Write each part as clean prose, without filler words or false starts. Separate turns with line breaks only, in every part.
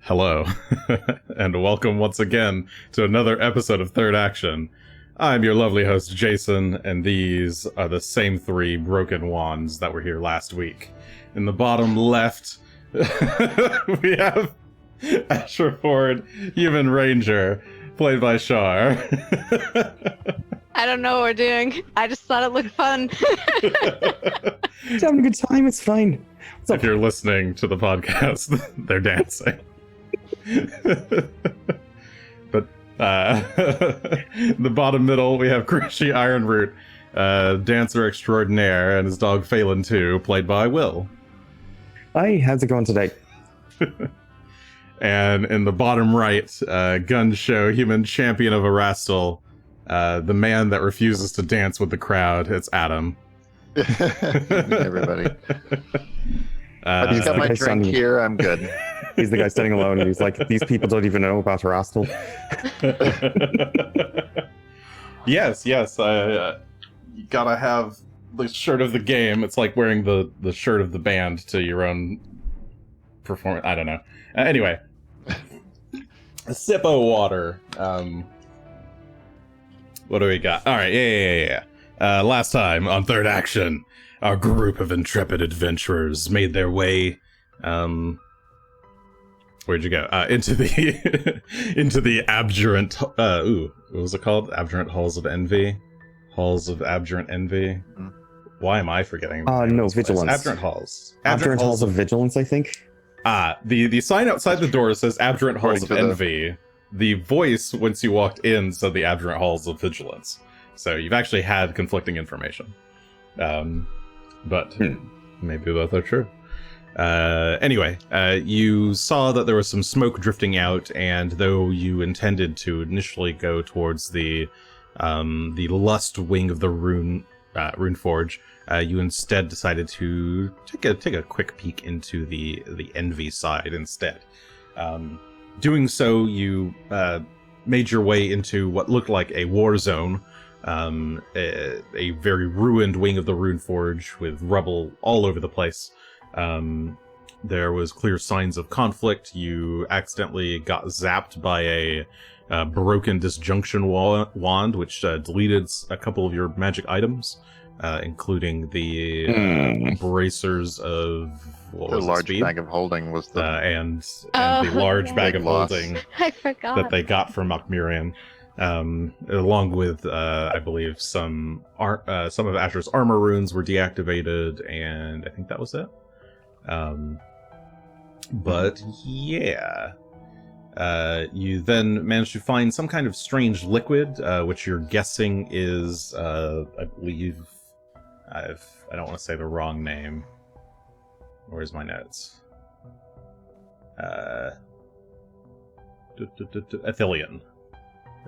Hello, and welcome once again to another episode of Third Action. I'm your lovely host, Jason, and these are the same three broken wands that were here last week. In the bottom left, we have Asher Ford, Human Ranger, played by Char.
I don't know what we're doing. I just thought it looked fun.
Just having a good time, it's fine.
If you're listening to the podcast, they're dancing. But the bottom middle, we have Greshy Ironroot, dancer extraordinaire, and his dog Phelan too, played by Will.
Hi, how's it going today?
And in the bottom right, Gunn Shough, human champion of Erastil, the man that refuses to dance with the crowd. It's Adam.
Everybody. I just got my drink here. I'm good.
He's the guy standing alone, and he's like, "These people don't even know about Erastil."
Yes. You gotta have the shirt of the game. It's like wearing the shirt of the band to your own performance. I don't know. Anyway, a sip of water. What do we got? All right, yeah. Last time on Third Action, our group of intrepid adventurers made their way, where'd you go? Into the into the abjurant. What was it called? Abjurant Halls of Envy. Halls of Abjurant Envy. Why am I forgetting?
No, Vigilance.
Abjurant Halls.
Abjurant Halls of Vigilance, I think.
The sign outside the door says Abjurant Halls of Envy. The voice, once you walked in, said the Abjurant Halls of Vigilance. So you've actually had conflicting information. But maybe both are true. Anyway, you saw that there was some smoke drifting out, and though you intended to initially go towards the lust wing of the rune forge, you instead decided to take a quick peek into the envy side instead. Doing so, you made your way into what looked like a war zone, a very ruined wing of the rune forge with rubble all over the place. There was clear signs of conflict. You accidentally got zapped by a broken disjunction wand, which deleted a couple of your magic items, including the bracers of
the large bag of holding was the
and the large bag of holding
I forgot
that they got from Makmirian, along with I believe some of Asher's armor runes were deactivated, and I think that was it. But yeah, you then managed to find some kind of strange liquid, which you're guessing is I believe I don't want to say the wrong name. Where's my notes? Athelion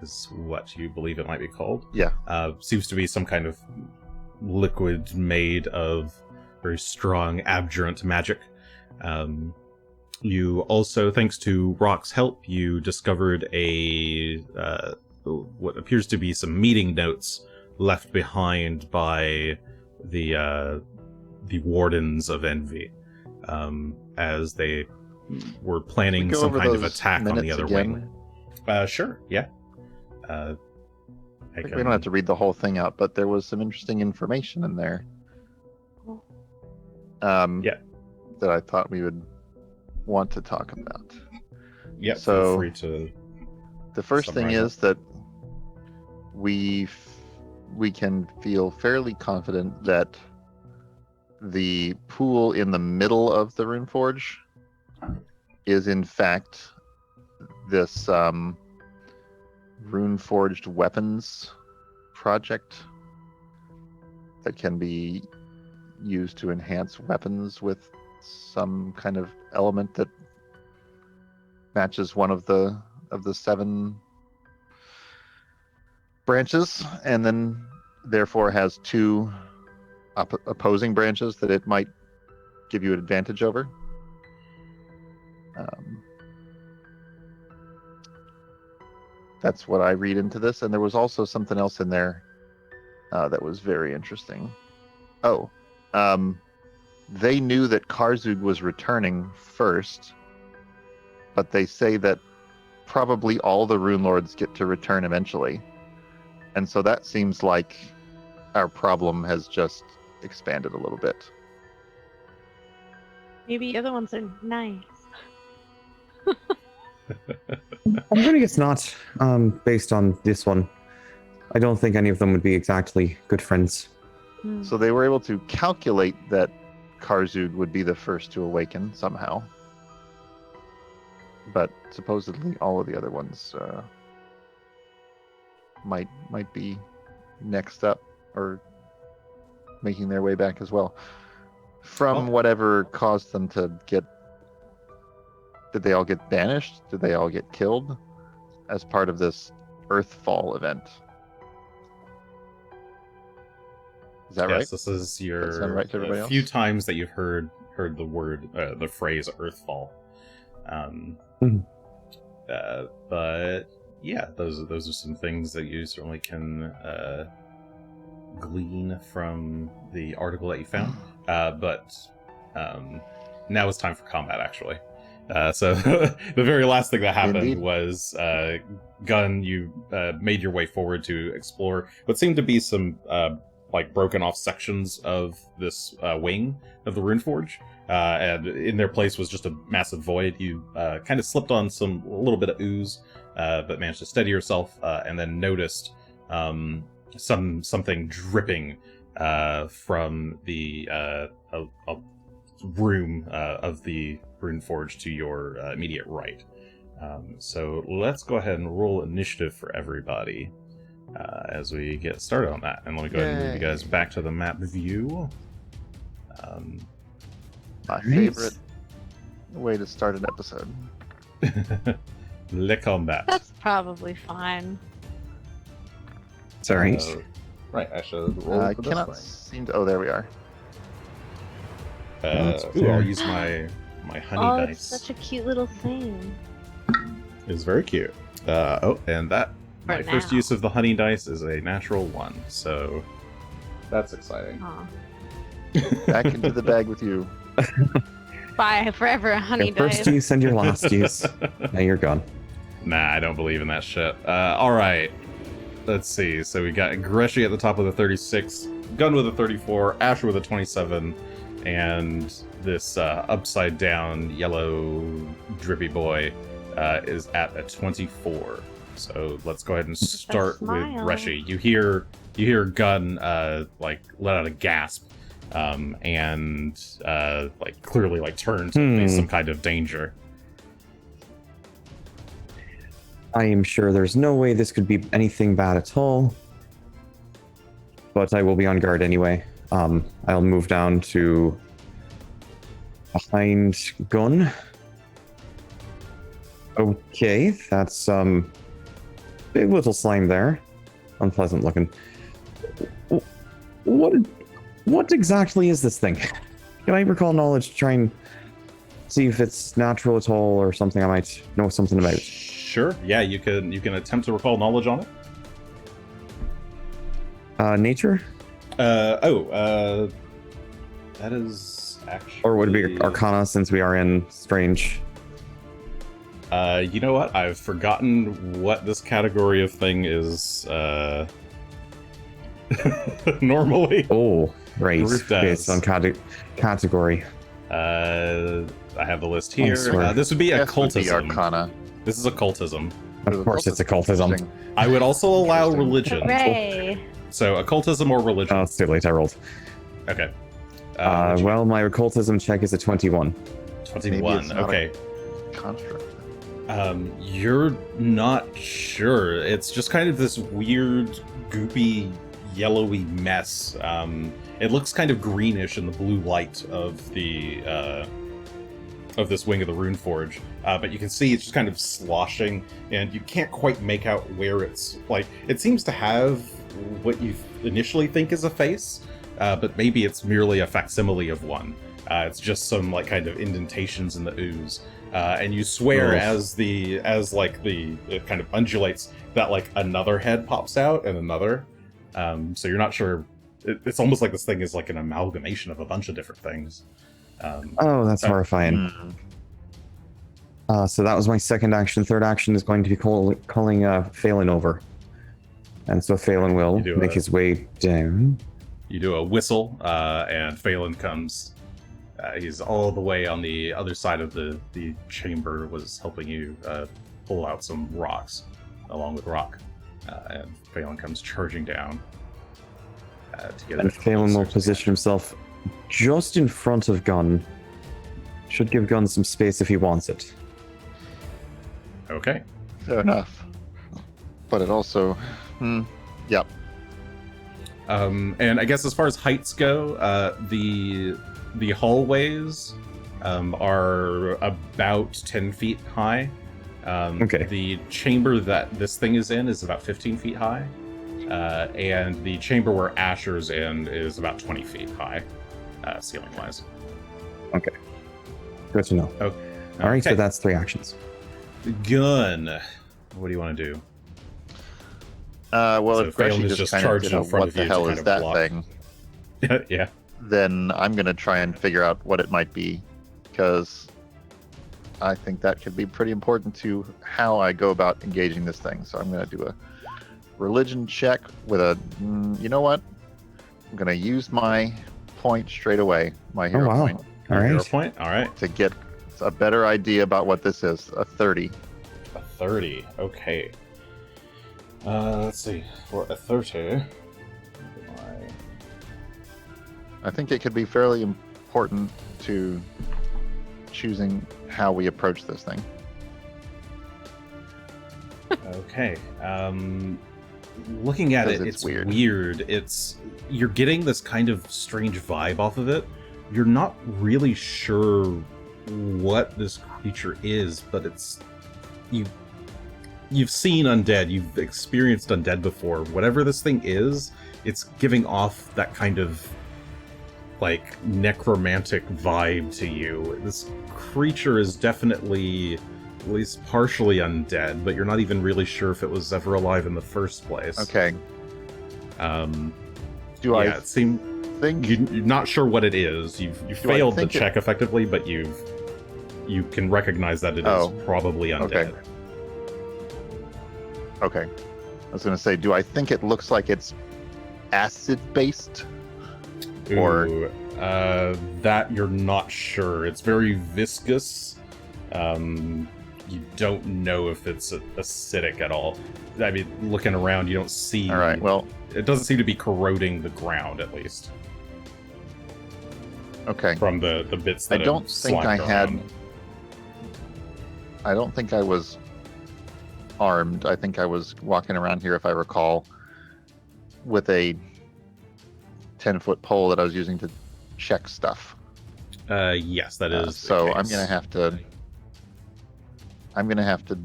is what you believe it might be called.
Yeah.
Seems to be some kind of liquid made of very strong abjurant magic. You also, thanks to Rock's help, you discovered what appears to be some meeting notes left behind by the Wardens of Envy, as they were planning some kind of attack on the other wing. Sure, yeah.
We don't have to read the whole thing out, but there was some interesting information in there. That I thought we would want to talk about.
Yeah,
so
feel free to.
The first thing is that we can feel fairly confident that the pool in the middle of the Runeforge is in fact this Runeforged weapons project that can be used to enhance weapons with some kind of element that matches one of the 7 branches, and then therefore has 2 opposing branches that it might give you an advantage over. That's what I read into this, and there was also something else in there that was very interesting. They knew that Karzug was returning first, but they say that probably all the Runelords get to return eventually. And so that seems like our problem has just expanded a little bit.
Maybe the other ones are nice.
I'm gonna guess not, based on this one. I don't think any of them would be exactly good friends.
So they were able to calculate that Karzug would be the first to awaken somehow. But supposedly all of the other ones might be next up or making their way back as well. From whatever caused them to get... Did they all get banished? Did they all get killed as part of this Earthfall event? Is that right?
Yes, this is your
Does that sound right to everybody
few
else?
times that you've heard the word, the phrase Earthfall. But yeah, those are some things that you certainly can glean from the article that you found. But now it's time for combat, actually. So the very last thing that happened
Indeed.
was Gunn, you made your way forward to explore what seemed to be some like broken off sections of this wing of the Runeforge, and in their place was just a massive void. You kind of slipped on a little bit of ooze, but managed to steady yourself, and then noticed something dripping from the a room of the Runeforge to your immediate right. So let's go ahead and roll initiative for everybody as we get started on that. And let me go ahead and move you guys back to the map view.
My favorite way to start an episode.
Le combat.
That's probably fine.
Sorry.
Right, I should roll
I
for
cannot
this
seem to... Oh, there we are.
thing. I'll use my honey
It's
dice.
such a cute little thing.
It's very cute. And that
For
my first
now.
use of the honey dice is a natural 1, so that's exciting.
Aw.
Back into the bag with you.
Bye forever, honey
Your first
dice.
use and your last use. Now you're gone.
Nah, I don't believe in that shit. All right. Let's see. So we got Greshy at the top with a 36, Gunn with a 34, Asher with a 27, and this upside down yellow drippy boy is at a 24. So let's go ahead and start with
smile.
Greshy. You hear Gunn like let out a gasp, and like clearly like turn to face some kind of danger.
I am sure there's no way this could be anything bad at all. But I will be on guard anyway. I'll move down to behind Gunn. Okay, that's big little slime there. Unpleasant looking. What exactly is this thing? Can I recall knowledge to try and see if it's natural at all or something I might know something about?
Sure. Yeah, you can attempt to recall knowledge on it.
Nature?
That is actually...
Or would it be Arcana since we are in Strange?
You know what? I've forgotten what this category of thing is, normally.
Oh, right.
Grouped as.
Based on category.
I have the list here.
swear.
This would be
Yes, would be
occultism.
Arcana.
This is occultism.
Of course it's occultism.
Interesting.
I would also allow
Interesting.
religion.
Hooray!
So occultism or religion.
Oh, it's too late. I rolled.
Okay.
Well, my occultism check is a 21.
21.
it's not
Okay.
Construct.
You're not sure. It's just kind of this weird, goopy, yellowy mess. It looks kind of greenish in the blue light of the of this wing of the Runeforge, but you can see it's just kind of sloshing, and you can't quite make out where it's like. It seems to have what you initially think is a face, but maybe it's merely a facsimile of one. It's just some like kind of indentations in the ooze. And you swear
Oof.
as it kind of undulates that like another head pops out and another. So you're not sure. It's almost like this thing is like an amalgamation of a bunch of different things.
Oh, that's horrifying. So that was my second action. Third action is going to be calling Phelan over. And so Phelan will make his way down.
You do a whistle, and Phelan comes. He's all the way on the other side of the chamber, was helping you pull out some rocks, along with Rock. And Phelan comes charging down. To get
and Phelan will position himself just in front of Gunn. Should give Gunn some space if he wants it.
Okay.
Fair enough. But it also... yep.
And I guess as far as heights go, the hallways are about 10 feet high.
Okay.
The chamber that this thing is in is about 15 feet high. And the chamber where Asher's in is about 20 feet high, ceiling-wise.
Okay. Good to know.
Okay.
All right, so that's 3 actions.
Gunn. What do you want to do?
Well,
So
if Greshy
Phelan is
just
just
kind of,
charging in front
what
of
the
you to
hell
kind
is
of
that
block.
thing,
Yeah.
then I'm going to try and figure out what it might be, because I think that could be pretty important to how I go about engaging this thing. So I'm going to do a religion check with a, you know what? I'm going to use my point straight away, my hero point.
All right.
Hero point? All right.
To get a better idea about what this is. A 30.
A 30. Okay. Let's see. For a 30...
I think it could be fairly important to choosing how we approach this thing.
Okay. Looking at it, it's weird. You're getting this kind of strange vibe off of it. You're not really sure what this creature is, but you've seen undead, you've experienced undead before. Whatever this thing is, it's giving off that kind of like necromantic vibe to you. This creature is definitely at least partially undead, but you're not even really sure if it was ever alive in the first place.
Okay.
Do I think you're not sure what it is? You failed the check effectively, but you can recognize that it is probably undead.
Okay. I was going to say, do I think it looks like it's acid-based? Or
that you're not sure. It's very viscous. You don't know if it's acidic at all. I mean, looking around, you don't see.
All right. Well,
it doesn't seem to be corroding the ground, at least.
Okay.
From the bits that
I don't think I had. I don't think I was armed. I think I was walking around here, if I recall, with a 10-foot pole that I was using to check stuff.
Yes, that is.
So I'm gonna have to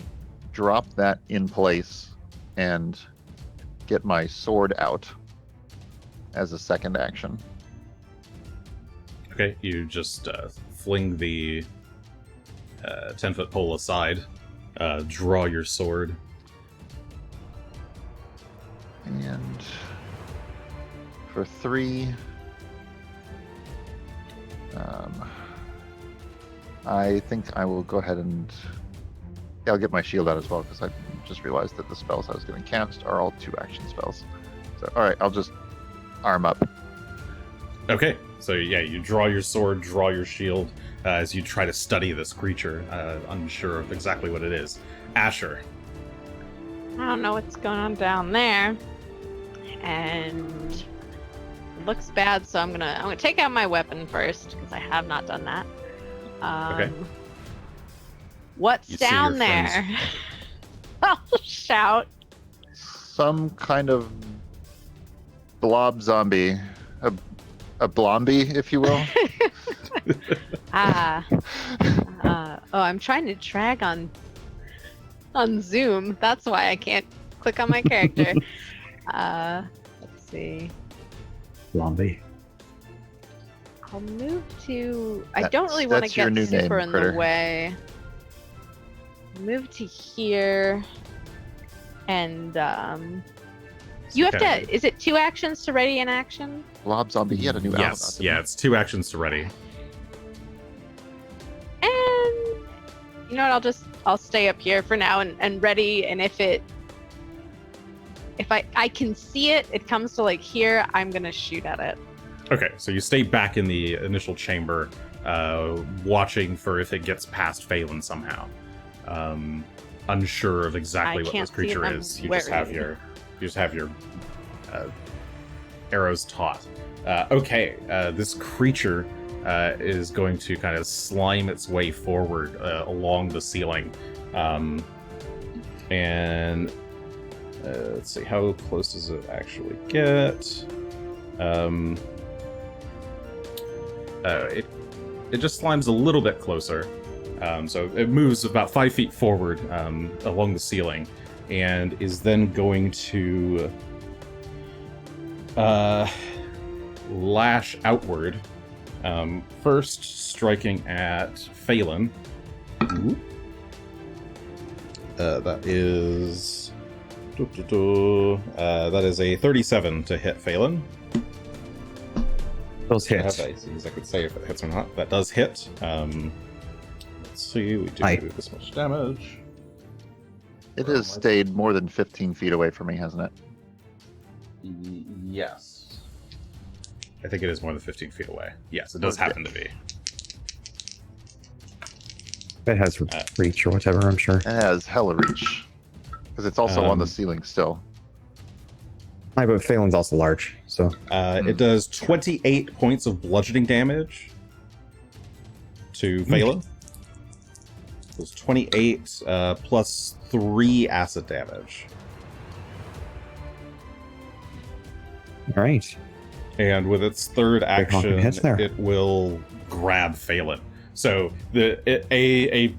drop that in place and get my sword out as a second action.
Okay, you just fling the 10-foot pole aside, draw your sword,
and for 3, I think I will go ahead and I'll get my shield out as well, because I just realized that the spells I was going to cast are all 2-action spells. So, all right, I'll just arm up.
Okay, so yeah, you draw your sword, draw your shield, as you try to study this creature, unsure of exactly what it is. Asher.
I don't know what's going on down there, and it looks bad. So I'm gonna take out my weapon first, because I have not done that.
Okay.
What's down there? I'll shout.
Some kind of blob zombie. A blombie, if you will.
I'm trying to drag on Zoom. That's why I can't click on my character. Let's see.
Blondie.
I'll move to. I don't really want to get super in the way. Move to here, and you have to. Is it 2 actions to ready an action?
Blob zombie. He had a new album.
Yeah, it's 2 actions to ready.
And You know what? I'll stay up here for now and ready. And if I can see it, it comes to like here, I'm gonna shoot at it.
Okay, so you stay back in the initial chamber, watching for if it gets past Phelan somehow. Unsure of exactly what this creature is. You just have your arrows taut. Okay, this creature is going to kind of slime its way forward along the ceiling, and let's see, how close does it actually get? It just slimes a little bit closer. So it moves about 5 feet forward along the ceiling, and is then going to lash outward. First striking at Phelan. That is a 37 to hit Phelan.
Those hit.
I could say if it hits or not. That does hit. Let's see, we do this much damage.
It has stayed more than 15 feet away from me, hasn't it?
Yes. I think it is more than 15 feet away. Yes, it does happen to be.
It has reach or whatever, I'm sure.
It has hella reach. Because it's also on the ceiling still.
But Phelan's also large, so...
It does 28 points of bludgeoning damage to Phelan. It was 28 plus 3 acid damage.
Alright.
And with its third action, it will grab Phelan. So a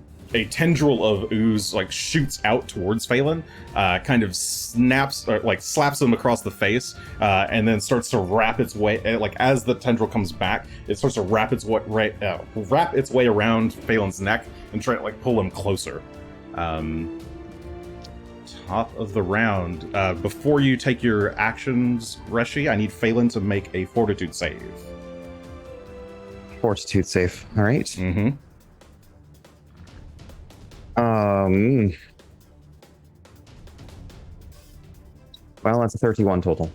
tendril of ooze like shoots out towards Phelan, kind of snaps or like slaps him across the face, and then starts to wrap its way. Like as the tendril comes back, it starts to wrap its way around Phelan's neck and try to like pull him closer. Top of the round. Before you take your actions, Greshy, I need Phelan to make a Fortitude save.
Fortitude save. All right.
Mm-hmm.
Well, that's a 31 total.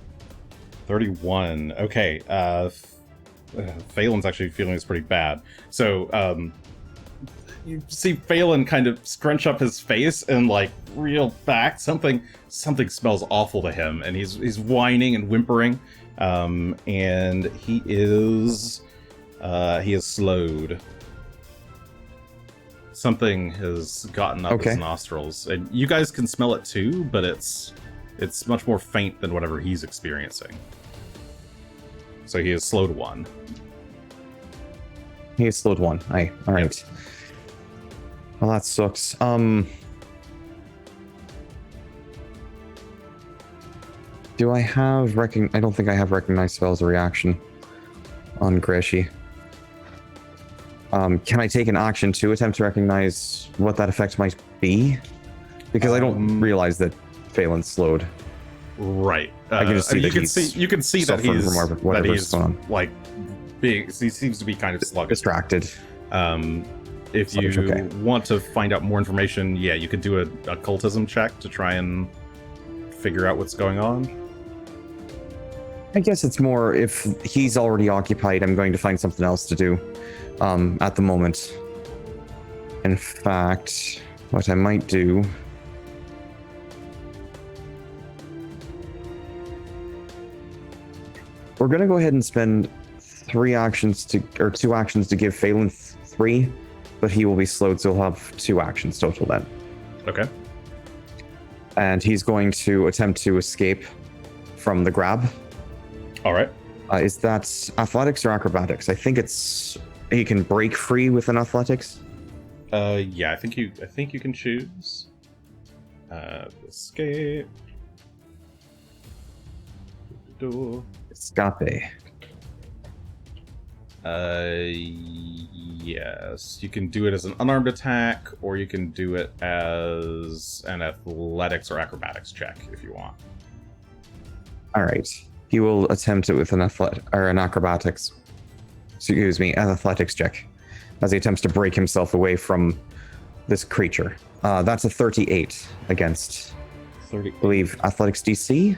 31. Okay. Phelan's actually feeling this pretty bad. So, you see Phelan kind of scrunch up his face and like reel back. Something smells awful to him, and he's whining and whimpering. And he is slowed. Something has gotten up his nostrils, and you guys can smell it too, but it's much more faint than whatever he's experiencing. So he is slowed 1.
He is slowed 1. All right.
Yep.
Well, that sucks. Do I have I don't think I have recognize spell as a reaction on Greshy. Can I take an action to attempt to recognize what that effect might be? Because I don't realize that Phelan's slowed.
Right.
I can just see
you can see that he's like big. He seems to be kind of sluggish.
Distracted.
If you want to find out more information, yeah, you could do a occultism check to try and figure out what's going on.
I guess it's more if he's already occupied, I'm going to find something else to do at the moment. In fact, what I might do... We're going to go ahead and spend 2 actions to give Phelan 3, but he will be slowed, so he'll have 2 actions total then.
Okay.
And he's going to attempt to escape from the grab.
All right.
Is that athletics or acrobatics? I think he can break free with an athletics.
Yeah, I think you can choose. Escape.
Escape.
Yes. You can do it as an unarmed attack, or you can do it as an athletics or acrobatics check if you want.
All right. He will attempt it with an athletics check as he attempts to break himself away from this creature. That's a 38 against,
30.
I believe, Athletics DC?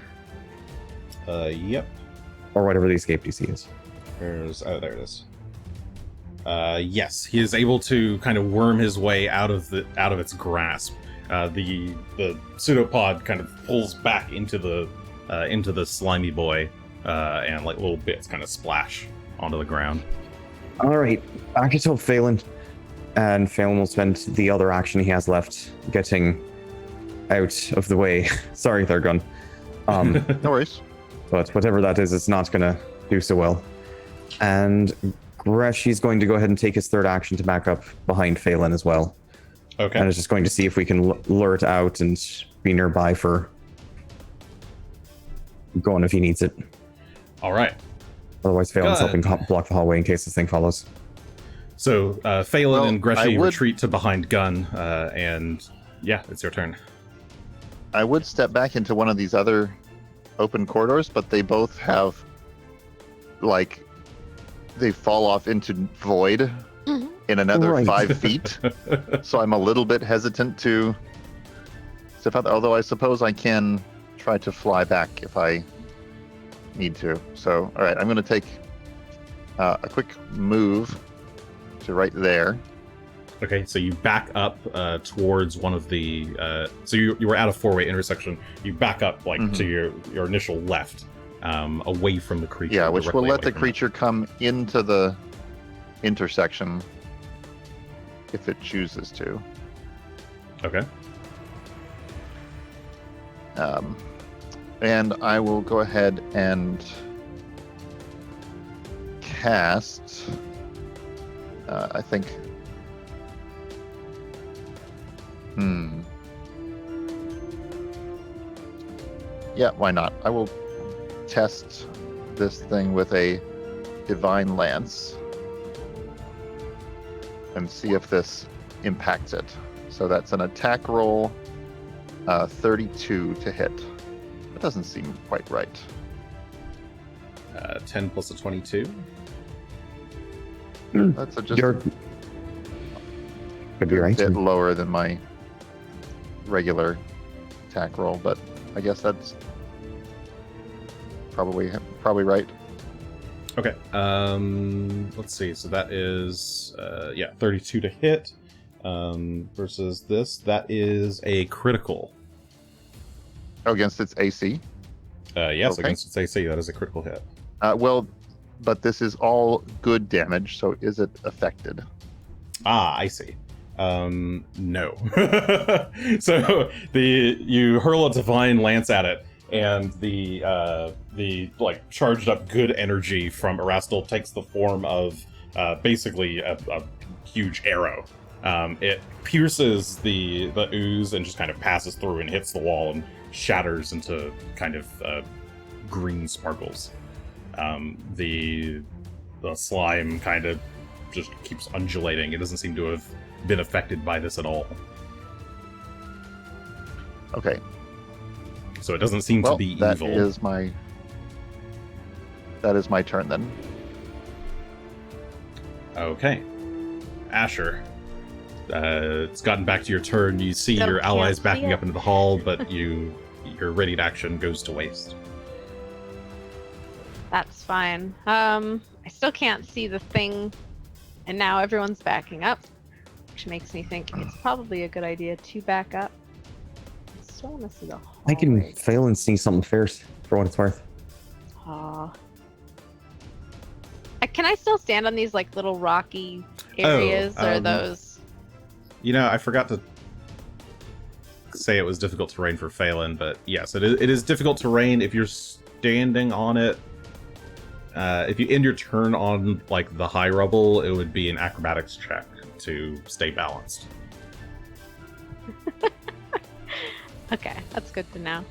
Yep.
Or whatever the escape DC is.
There it is. Yes, he is able to kind of worm his way out of its grasp. The pseudopod kind of pulls back into the slimy boy, and like little bits kind of splash onto the ground.
All right, back to Phelan, and Phelan will spend the other action he has left getting out of the way. Sorry there, Gunn.
No worries.
But whatever that is, it's not going to do so well. And Greshy's going to go ahead and take his third action to back up behind Phelan as well.
Okay.
And is just going to see if we can lure it out and be nearby for going if he needs it.
All right.
Otherwise, Phelan's helping block the hallway in case this thing follows.
So Phelan and Greshy retreat to behind Gunn, and yeah, it's your turn.
I would step back into one of these other open corridors, but they both have, like, they fall off into void in another 5 feet. So I'm a little bit hesitant to step out, although I suppose I can try to fly back if I need to. So, all right, I'm going to take a quick move to right there.
Okay, so you back up towards one of the... so you were at a four-way intersection. You back up like to your initial left, away from the creature.
Yeah, which will let the creature come into the intersection if it chooses to.
Okay.
And I will go ahead and cast, I think... Yeah, why not? I will test this thing with a Divine Lance and see if this impacts it. So that's an attack roll, 32 to hit. That doesn't seem quite right.
10 plus a 22.
That's just
could be right.
A bit lower than my regular attack roll, but I guess that's probably right.
Okay. Let's see. So that is 32 to hit. Versus this, that is a critical.
Oh, against its AC?
Yes,
okay.
Against its AC, that is a critical hit.
Well, but this is all good damage, so is it affected?
Ah, I see. No. So you hurl a divine lance at it, and the like charged up good energy from Erastil takes the form of basically a huge arrow. It pierces the ooze and just kind of passes through and hits the wall and shatters into kind of green sparkles. The slime kind of just keeps undulating. It doesn't seem to have been affected by this at all.
Okay.
So it doesn't seem to be evil.
That is my turn then.
Okay. Asher. It's gotten back to your turn. You see your allies backing up into the hall, but your readied action goes to waste.
That's fine. I still can't see the thing, and now everyone's backing up, which makes me think it's probably a good idea to back up. I still want to see the hallway.
I can fail and see something first, for what it's worth.
Can I still stand on these like little rocky areas, or those?
You know, I forgot to say it was difficult terrain for Phelan, but yes, it is difficult terrain if you're standing on it. If you end your turn on like the high rubble, it would be an acrobatics check to stay balanced.
Okay, that's good to know.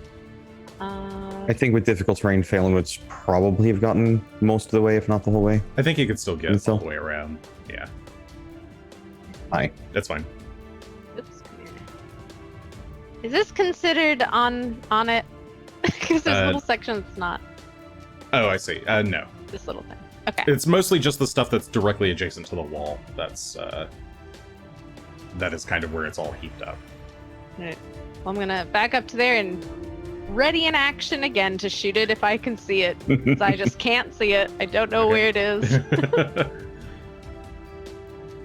I think with difficult terrain, Phelan would probably have gotten most of the way, if not the whole way.
I think he could still get all the way around. Yeah.
Fine.
That's fine.
Oops. Is this considered on it? Because there's a little section that's not.
Oh, I see. No.
This little thing. Okay.
It's mostly just the stuff that's directly adjacent to the wall. That's that is kind of where it's all heaped up.
All right. Well, I'm gonna back up to there and ready in action again to shoot it if I can see it. 'Cause I just can't see it. I don't know where it is.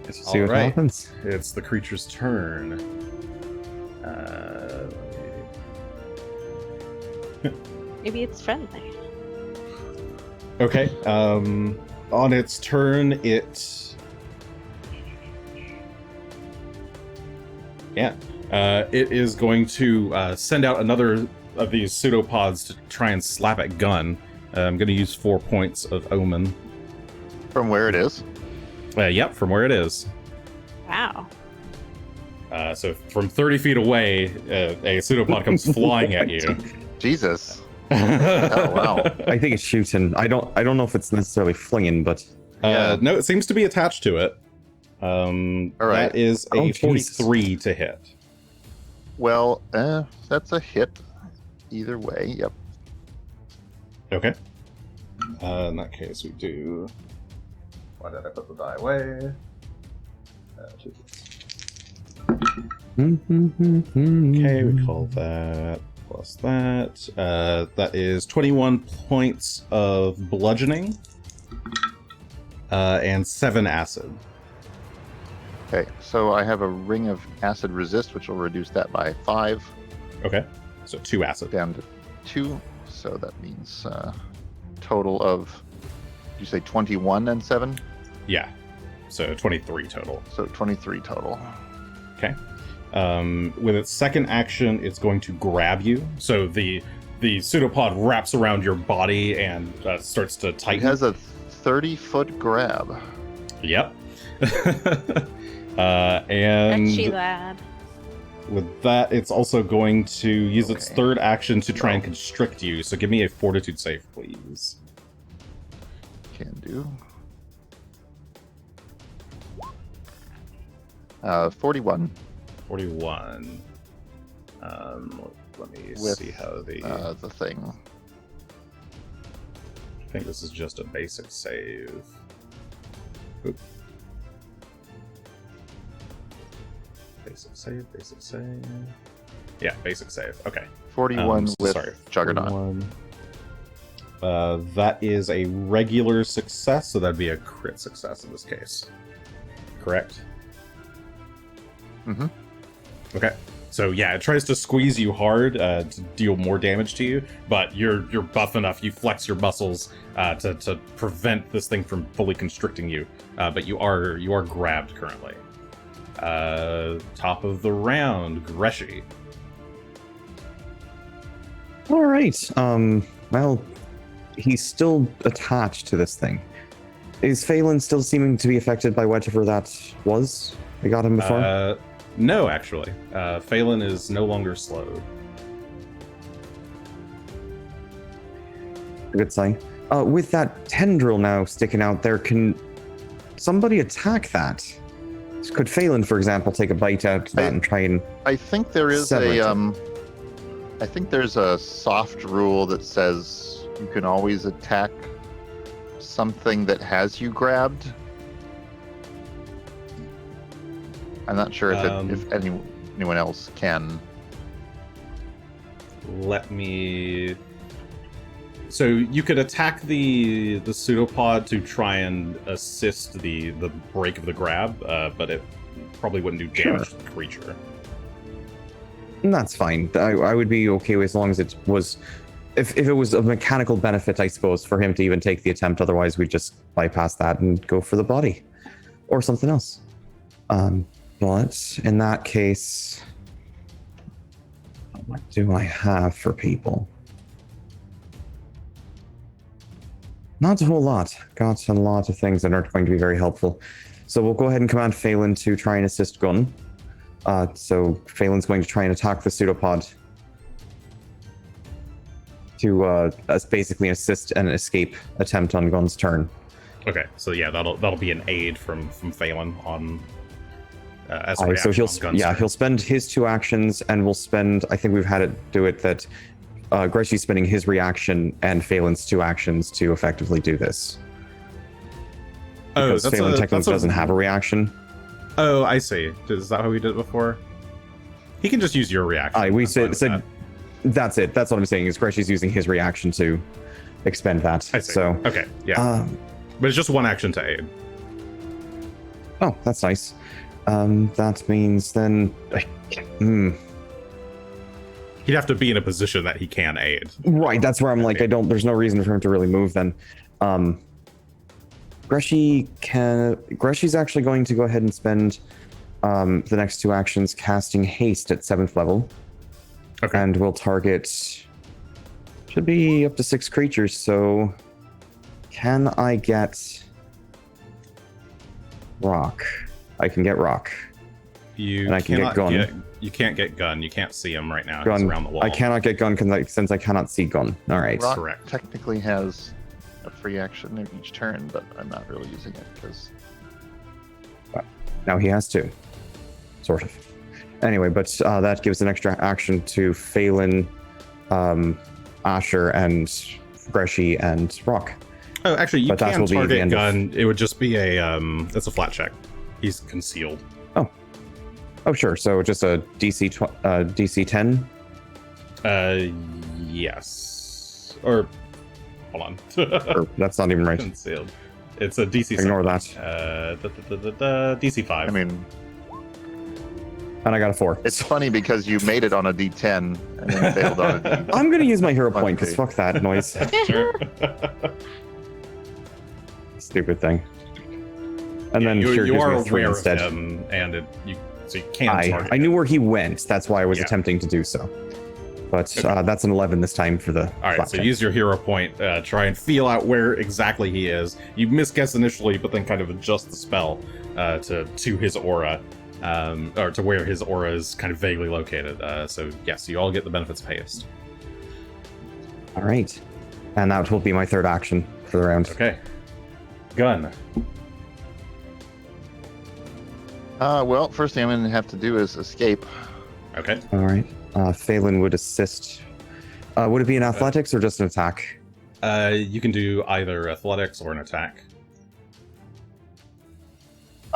Let's see what happens.
It's the creature's turn.
Maybe it's friendly.
Okay. On its turn, it is going to send out another of these pseudopods to try and slap at Gunn. I'm going to use 4 points of Omen.
From where it is?
Yep, from where it is.
Wow.
So from 30 feet away, a pseudopod comes flying at you.
Jesus. Oh wow.
I think it's shooting. I don't know if it's necessarily flinging, but
no, it seems to be attached to it.
All right.
That is a 43 to hit.
Well, that's a hit. Either way, yep.
Okay. In that case, we do. Why did I put the die away? Okay, we call that plus that. That is 21 points of bludgeoning and 7 acid.
Okay, so I have a ring of acid resist, which will reduce that by 5.
Okay, so 2 acid.
Down to 2, so that means total of, did you say 21 and 7?
Yeah, so 23 total.
So 23 total.
Okay. With its second action, it's going to grab you. So the pseudopod wraps around your body and starts to tighten.
It has a 30-foot grab.
Yep. And
Greshy lad.
with that, it's also going to use its third action to try and constrict you. So give me a fortitude save, please.
Can do. 41.
41. Let me
With,
see how
the thing.
I think this is just a basic save. Oop. Basic save. Yeah, basic save. Okay.
41 with Juggernaut.
41. That is a regular success, so that'd be a crit success in this case. Correct?
Mm-hmm.
Okay. So yeah, it tries to squeeze you hard to deal more damage to you, but you're buff enough. You flex your muscles to prevent this thing from fully constricting you. But you are grabbed currently. Top of the round, Greshy.
all right. Well, he's still attached to this thing. Is Phelan still seeming to be affected by whatever that was? We got him before.
No, actually. Phelan is no longer slowed.
Good sign. With that tendril now sticking out there, can somebody attack that? Could Phelan, for example, take a bite out of that and try and...
I think there is I think there's a soft rule that says you can always attack something that has you grabbed. I'm not sure if anyone else can.
Let me... So you could attack the pseudopod to try and assist the break of the grab, but it probably wouldn't do damage to the creature.
That's fine. I would be okay with as long as it was... If it was a mechanical benefit, I suppose, for him to even take the attempt. Otherwise, we'd just bypass that and go for the body. Or something else. But in that case... What do I have for people? Not a whole lot. Got a lot of things that aren't going to be very helpful. So we'll go ahead and command Phelan to try and assist Gunn. So Phelan's going to try and attack the pseudopod to basically assist an escape attempt on Gunn's turn.
Okay, so yeah, that'll be an aid from Phelan on as a reaction.
So
on Gunn's turn.
he'll spend his 2 actions, and we'll spend. I think we've had it do it that Greshy's spending his reaction and Phelan's 2 actions to effectively do this. Because Phelan technically doesn't have a reaction.
Oh, I see. Is that how we did it before? He can just use your reaction.
We said that's it. That's what I'm saying. Is Greshy's using his reaction to expend that.
I see.
So
okay, yeah. But it's just one action to aid.
Oh, that's nice. That means then.
He'd have to be in a position that he can aid.
Right. That's where I'm like, there's no reason for him to really move then. Greshy's actually going to go ahead and spend the next 2 actions casting haste at 7th level.
Okay.
And we'll target, should be up to 6 creatures, so can I get rock? I can get rock.
And
I can get Gunn.
You can't get Gunn. You can't see him right now.
Gunn.
He's around the wall.
I cannot get Gunn since I cannot see Gunn. All right.
Rock
correct.
Technically has a free action in each turn, but I'm not really using it because
Now he has 2. Sort of. Anyway, but that gives an extra action to Phelan, Asher, and Greshy, and Rock.
Oh, actually, you can target Gunn. It would just be that's a flat check. He's concealed.
Oh, sure. So just a DC 10?
Yes. Or, hold on.
That's not even right.
Concealed. It's a DC.
Ignore that.
DC 5.
I mean,
and I got a 4.
it's funny because you made it on a D10 and then failed on a D10.
I'm gonna use my hero point because fuck that noise. Stupid thing. And then
you are
me 3
aware
instead.
of him, and so you can't target.
I knew where he went. That's why I was attempting to do so. But that's an 11 this time for the.
All right, so use your hero point. Try and feel out where exactly he is. You misguess initially, but then kind of adjust the spell to his aura, or to where his aura is kind of vaguely located. So yes, you all get the benefits of haste.
All right, and that will be my 3rd action for the round.
Okay, Gunn.
Well, first thing I'm going to have to do is escape.
Okay.
All right. Phelan would assist. Would it be an athletics or just an attack?
You can do either athletics or an attack.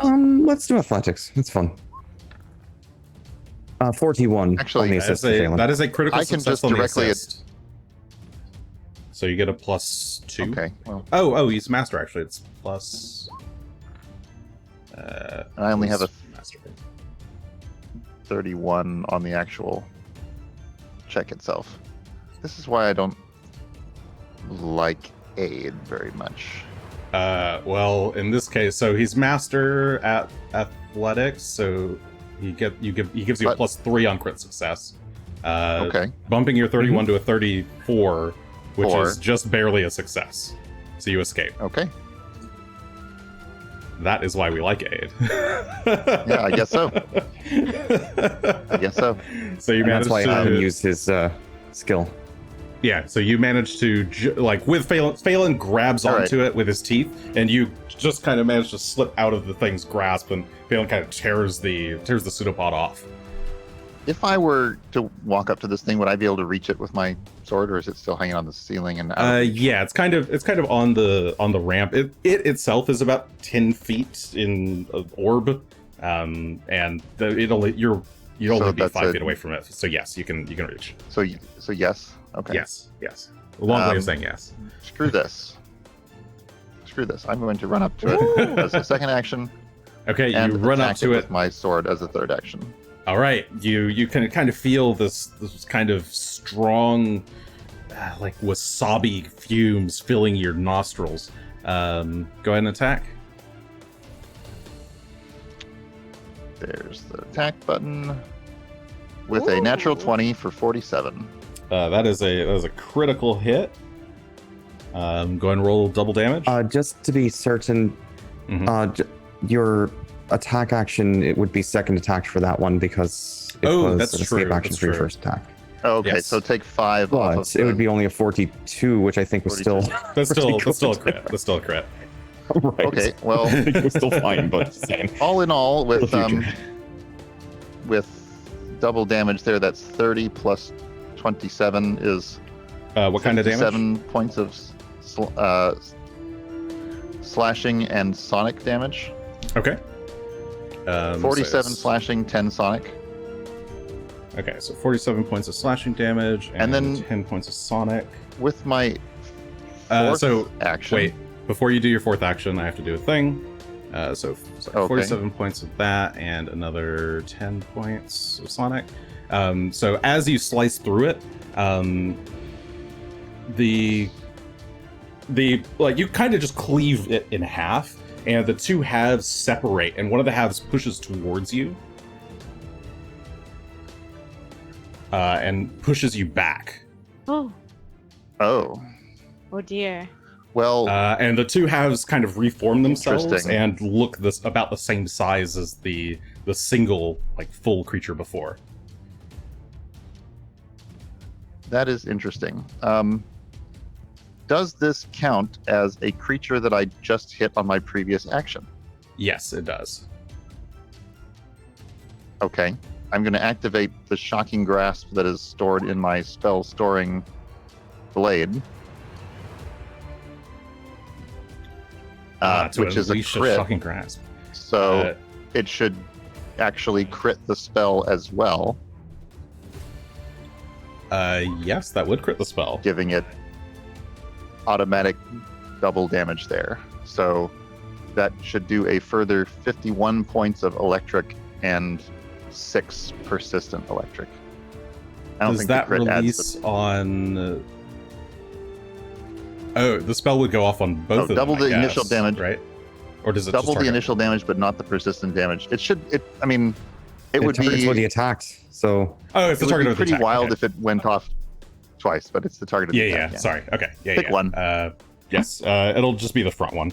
Let's do athletics. It's fun. 41.
Actually,
on the assist to Phelan.
That is a critical
I can
success
just
on the
directly
assist. So you get a +2.
Okay. Well,
Oh, he's master actually. It's plus.
I only have a
master.
31 on the actual check itself. This is why I don't like aid very much.
Well, in this case, so he's master at athletics, so he gives you a +3 on crit success.
Okay.
Bumping your 31 to a 34, which is just barely a success. So you escape.
Okay.
That is why we like aid.
Yeah, I guess so. I guess so.
So you managed
that's why
to
I haven't used his skill.
Yeah, so you managed to with Phelan grabs onto it with his teeth, and you just kind of manage to slip out of the thing's grasp, and Phelan kind of tears the pseudopod off.
If I were to walk up to this thing, would I be able to reach it with my sword, or is it still hanging on the ceiling? And
yeah, it's kind of on the ramp. It itself is about 10 feet in orb, and you'd only be 5 feet away from it. So yes, you can reach.
So yes. Okay.
Yes. A long way of saying yes.
Screw this. I'm going to run up to it as a second action.
Okay, you
and
run up
attack
to
it
it
with my sword as a third action.
All right, you can kind of feel this kind of strong, like wasabi fumes filling your nostrils. Go ahead and attack.
There's the attack button with a natural 20 for 47.
That is a critical hit. Go ahead and roll double damage.
Just to be certain, your attack action, it would be second attack for that one because it was
that's
an escape
true.
action for your first attack.
Oh, okay,
Yes.
so take 5 off
But
of
it would be only a 42, which I think was
42.
still
That's still a crit. That's still a crit.
right.
Okay, well,
it was still fine, but same.
all in all, with
For the future.
with double damage there, that's 30 plus 27 is
What kind of damage?
7 points of slashing and sonic damage.
Okay.
47 slashing, 10 sonic.
Okay, so 47 points of slashing damage, and then 10 points of sonic.
With my fourth action.
Wait, before you do your fourth action, I have to do a thing. So 47 points of that, and another 10 points of sonic. So as you slice through it, the you kind of just cleave it in half, and the two halves separate, and one of the halves pushes towards you. And pushes you back.
Oh dear.
Well,
and the two halves kind of reform themselves and look about the same size as the single full creature before.
That is interesting. Does this count as a creature that I just hit on my previous action?
Yes, it does.
Okay. I'm going to activate the Shocking Grasp that is stored in my spell storing blade. Which is a crit.
Shocking Grasp.
So it should actually crit the spell as well.
Yes, that would crit the spell.
Giving it automatic double damage there. So that should do a further 51 points of electric and 6 persistent electric. I don't
Does
think
that
the crit
release on... Oh, the spell would go off on both of them,
double the initial damage,
right? Or does it
double
just
the initial damage, but not the persistent damage? It would be
what he attacked. So
it's the target of the
pretty
attack.
wild if it went off twice, but it's the target of the attack.
Yeah. Sorry. Okay.
Pick one.
Yes. It'll just be the front one.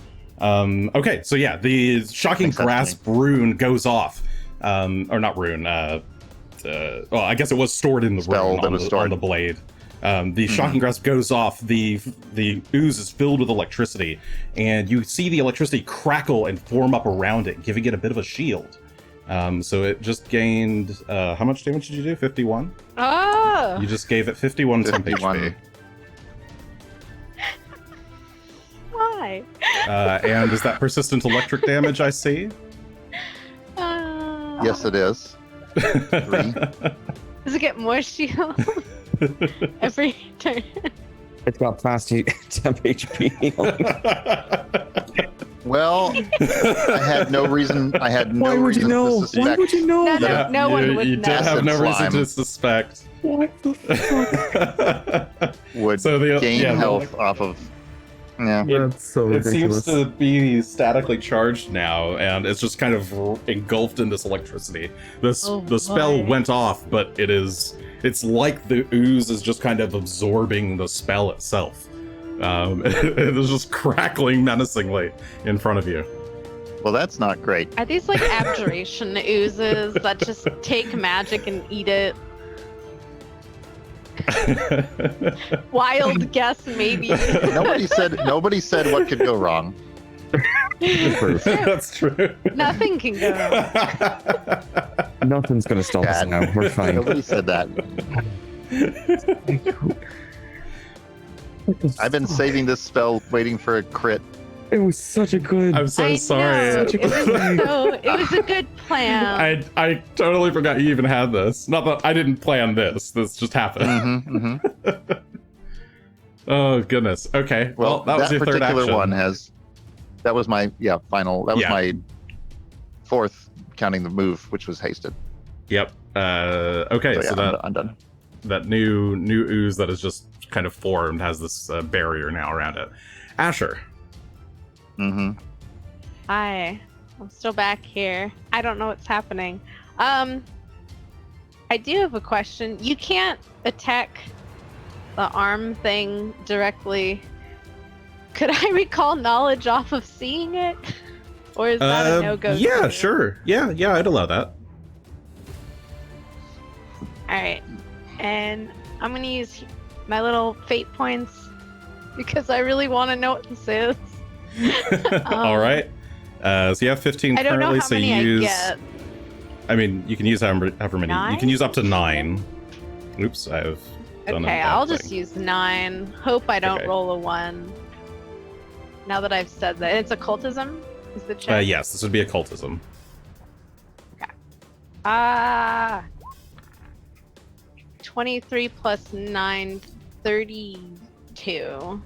Okay. So yeah, the Shocking Grasp rune goes off. Or not rune. Well, I guess it was stored in the
spell
rune on the blade. The Shocking Grasp goes off. The ooze is filled with electricity, and you see the electricity crackle and form up around it, giving it a bit of a shield. So it just gained how much damage did you do? 51?
Oh!
You just gave it 51 temp HP.
Why?
And is that persistent electric damage I see?
Yes, it is. 3.
Does it get more shield every turn?
It's got fast temp HP.
Well, I had no reason.
Why would you know?
To
Why would you know?
No one would
You
know.
did have no reason
Slime.
to suspect.
What the fuck?
Would
So
gain health off of. Yeah.
That's so
It
ridiculous.
seems to be statically charged now, and it's just kind of engulfed in this electricity. The spell went off, but it's like the ooze is just kind of absorbing the spell itself. It is just crackling menacingly in front of you.
Well, that's not great.
Are these like abjuration oozes that just take magic and eat it? Wild guess, maybe.
Nobody said what could go wrong.
That's true.
Nothing can go wrong.
Nothing's gonna stop us now. We're fine.
Nobody said that. I've been saving this spell, waiting for a crit.
It was such a good.
I'm so sorry.
Know. It was a good plan.
I totally forgot you even had this. Not that I didn't plan this. This just happened. Oh goodness. Okay. Well, that was your third action.
particular one has. That was my final. That was my fourth, counting the move, which was hasted.
Yep. Okay. So
I'm done.
That new ooze that is just kind of formed has this barrier now around it. Asher.
Hi, I'm still back here. I don't know what's happening. I do have a question. You can't attack the arm thing directly. Could I recall knowledge off of seeing it? Or is that a no-go?
Yeah, sure. Yeah, I'd allow that.
Alright. And I'm going to use my little fate points because I really want to know what this is.
All right. So you have 15
I don't know
currently,
how
so
many
you use...
I get.
I mean, you can use however many.
9?
You can use up to 9. Oops, I've done
Okay, I'll just use 9. Hope I don't
Okay.
roll a 1. Now that I've said that. It's occultism? Is the check?
Yes, this would be occultism.
23 plus 9, 32.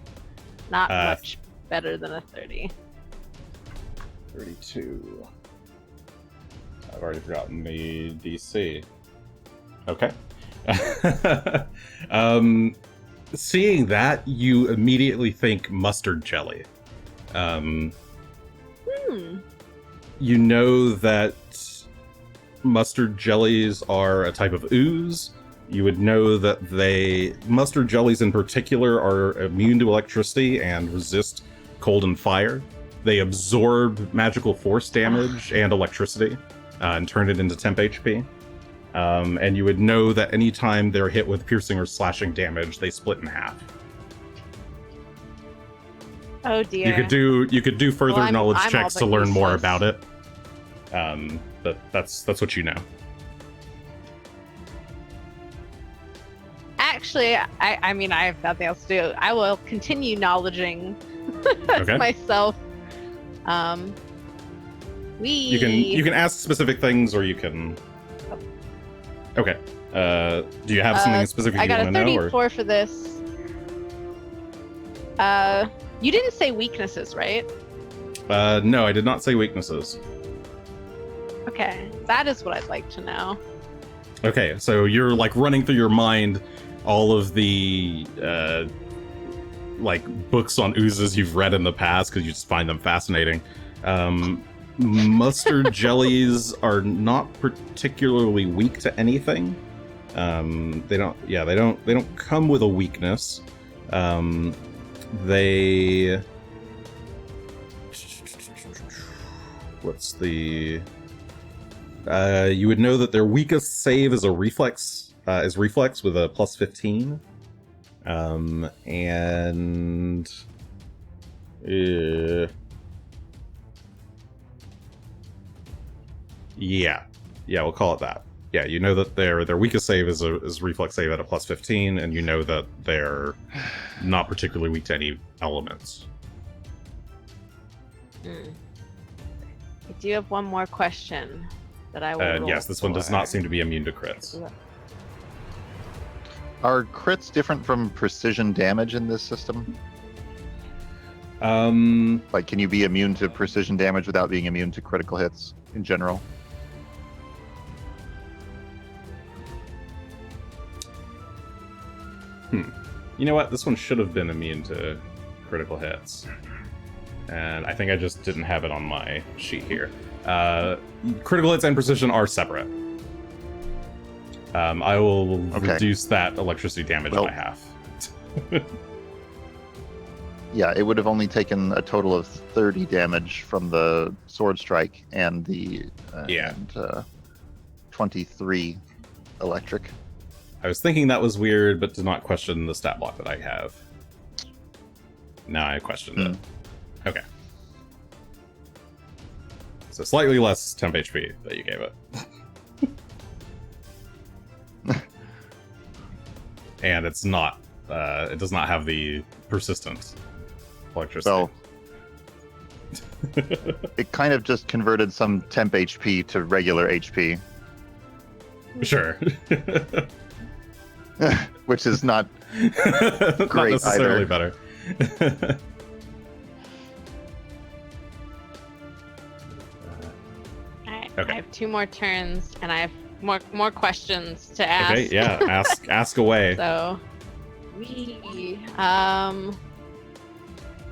Not much better than a 30.
32. I've already forgotten the DC. Okay. Seeing that, you immediately think mustard jelly. You know that mustard jellies are a type of ooze. You would know that mustard jellies in particular are immune to electricity and resist cold and fire. They absorb magical force damage and electricity and turn it into temp HP. And you would know that anytime they're hit with piercing or slashing damage, they split in half.
Oh dear.
You could do further knowledge checks to learn more about it. But that's what you know.
Actually, I mean, I have nothing else to do. I will continue knowledging myself. You can ask specific things, or you can. Okay. Do you have something specific you want to know? I got a 34 for this. You didn't say weaknesses, right? No, I did not say weaknesses. Okay, that is what I'd like to know. Okay, so you're like running through your mind all of the like books on oozes you've read in the past because you just find them fascinating. Mustard jellies are not particularly weak to anything. They don't come with a weakness. You would know that their weakest save is a reflex, with a plus 15. Yeah, we'll call it that. Yeah, you know that their weakest save is reflex save at a plus 15, and you know that they're not particularly weak to any elements. I do have one more question that I will roll yes, this one does not seem to be immune to crits.
Are crits different from precision damage in this system? Like, can you be immune to precision damage without being immune to critical hits in general?
You know what? This one should have been immune to critical hits. And I think I just didn't have it on my sheet here. Critical hits and precision are separate. I will reduce that electricity damage by half.
Yeah, it would have only taken a total of 30 damage from the sword strike and the 23 electric.
I was thinking that was weird, but did not question the stat block that I have. Now I questioned it. Okay. So slightly less temp HP that you gave it. And it's not, it does not have the persistent electricity.
So, it kind of just converted some temp HP to regular HP.
Sure.
Which is not great
not necessarily
either.
Better.
Alright, okay. I have 2 more turns, and I have more questions to ask.
Okay, yeah, ask away.
So,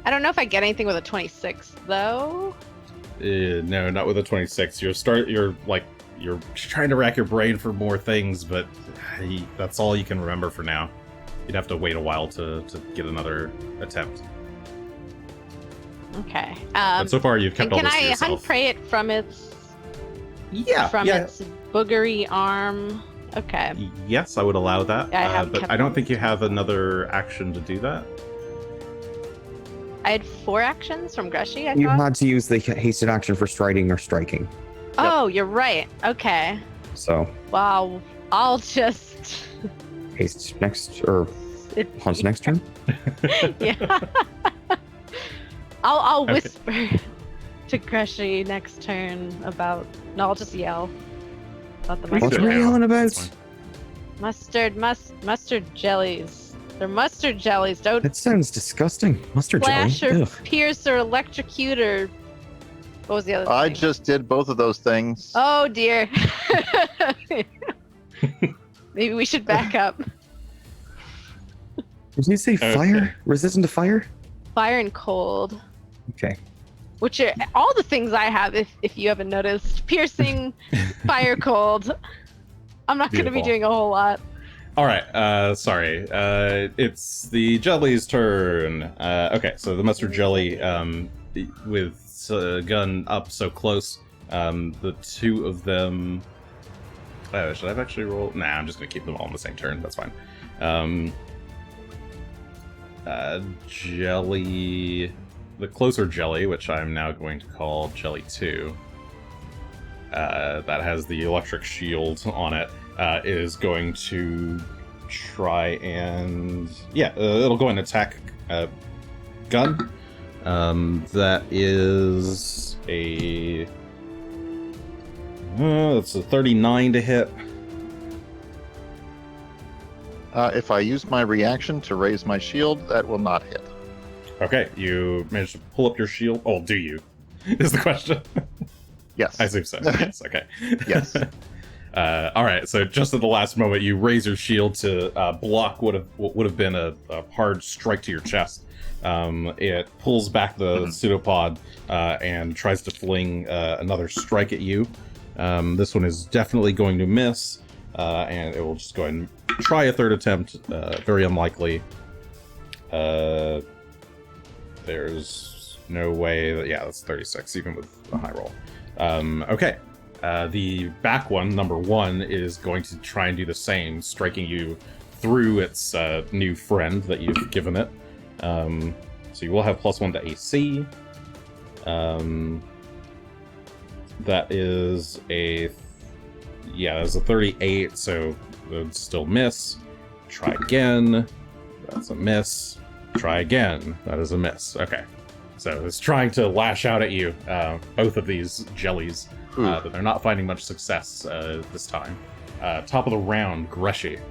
I don't know if I get anything with a 26 though.
No, not with a 26. You're trying to rack your brain for more things, but that's all you can remember for now. You'd have to wait a while to get another attempt.
Okay.
But so far, you've kept all this to yourself.
Can I unpray it from its?
From
its boogery arm. Okay.
Yes, I would allow that. But I don't think you have another action to do that.
I had 4 actions from Greshy.
You had to use the hasted action for striding or striking.
Oh, you're right. Okay.
So.
Wow. I'll just.
Haste next, or Han's next turn?
Yeah. I'll whisper to Greshy next turn about. No, I'll just yell. Thought the
What
mustard.
are we yelling about?
Mustard jellies. They're mustard jellies. Don't
That sounds disgusting. Mustard
flash
jelly.
or
Ugh.
pierce or electrocute or what was the other
I
thing?
just did both of those things.
Oh dear. Maybe we should back up.
Did you say fire? Resistant to fire?
Fire and cold.
Okay.
Which are all the things I have, if you haven't noticed. Piercing, fire, cold. I'm not going to be
Beautiful.
doing a whole lot.
All right, sorry. It's the jelly's turn. Okay, so the mustard jelly, with Gunn up so close, the two of them... Oh, should I have actually rolled? Nah, I'm just going to keep them all in the same turn. That's fine. Jelly... The closer jelly, which I'm now going to call Jelly 2, that has the electric shield on it, is going to try and... Yeah, it'll go and attack Gunn. That is a... that's a 39 to hit.
If I use my reaction to raise my shield, that will not hit.
Okay, you managed to pull up your shield. Oh, do you? Is the question.
Yes.
I assume so. Yes, okay.
Yes.
All right, so just at the last moment, you raise your shield to block what would have been a hard strike to your chest. It pulls back the pseudopod and tries to fling another strike at you. This one is definitely going to miss, and it will just go ahead and try a third attempt. Very unlikely. There's no way that... Yeah, that's 36, even with a high roll. Okay. The back one, number 1, is going to try and do the same, striking you through its new friend that you've given it. So you will have +1 to AC. That is a... Yeah, that's a 38, so it would still miss. Try again. That's a miss. Try again. That is a miss. Okay. So it's trying to lash out at you, both of these jellies, but they're not finding much success this time. Top of the round, Greshy.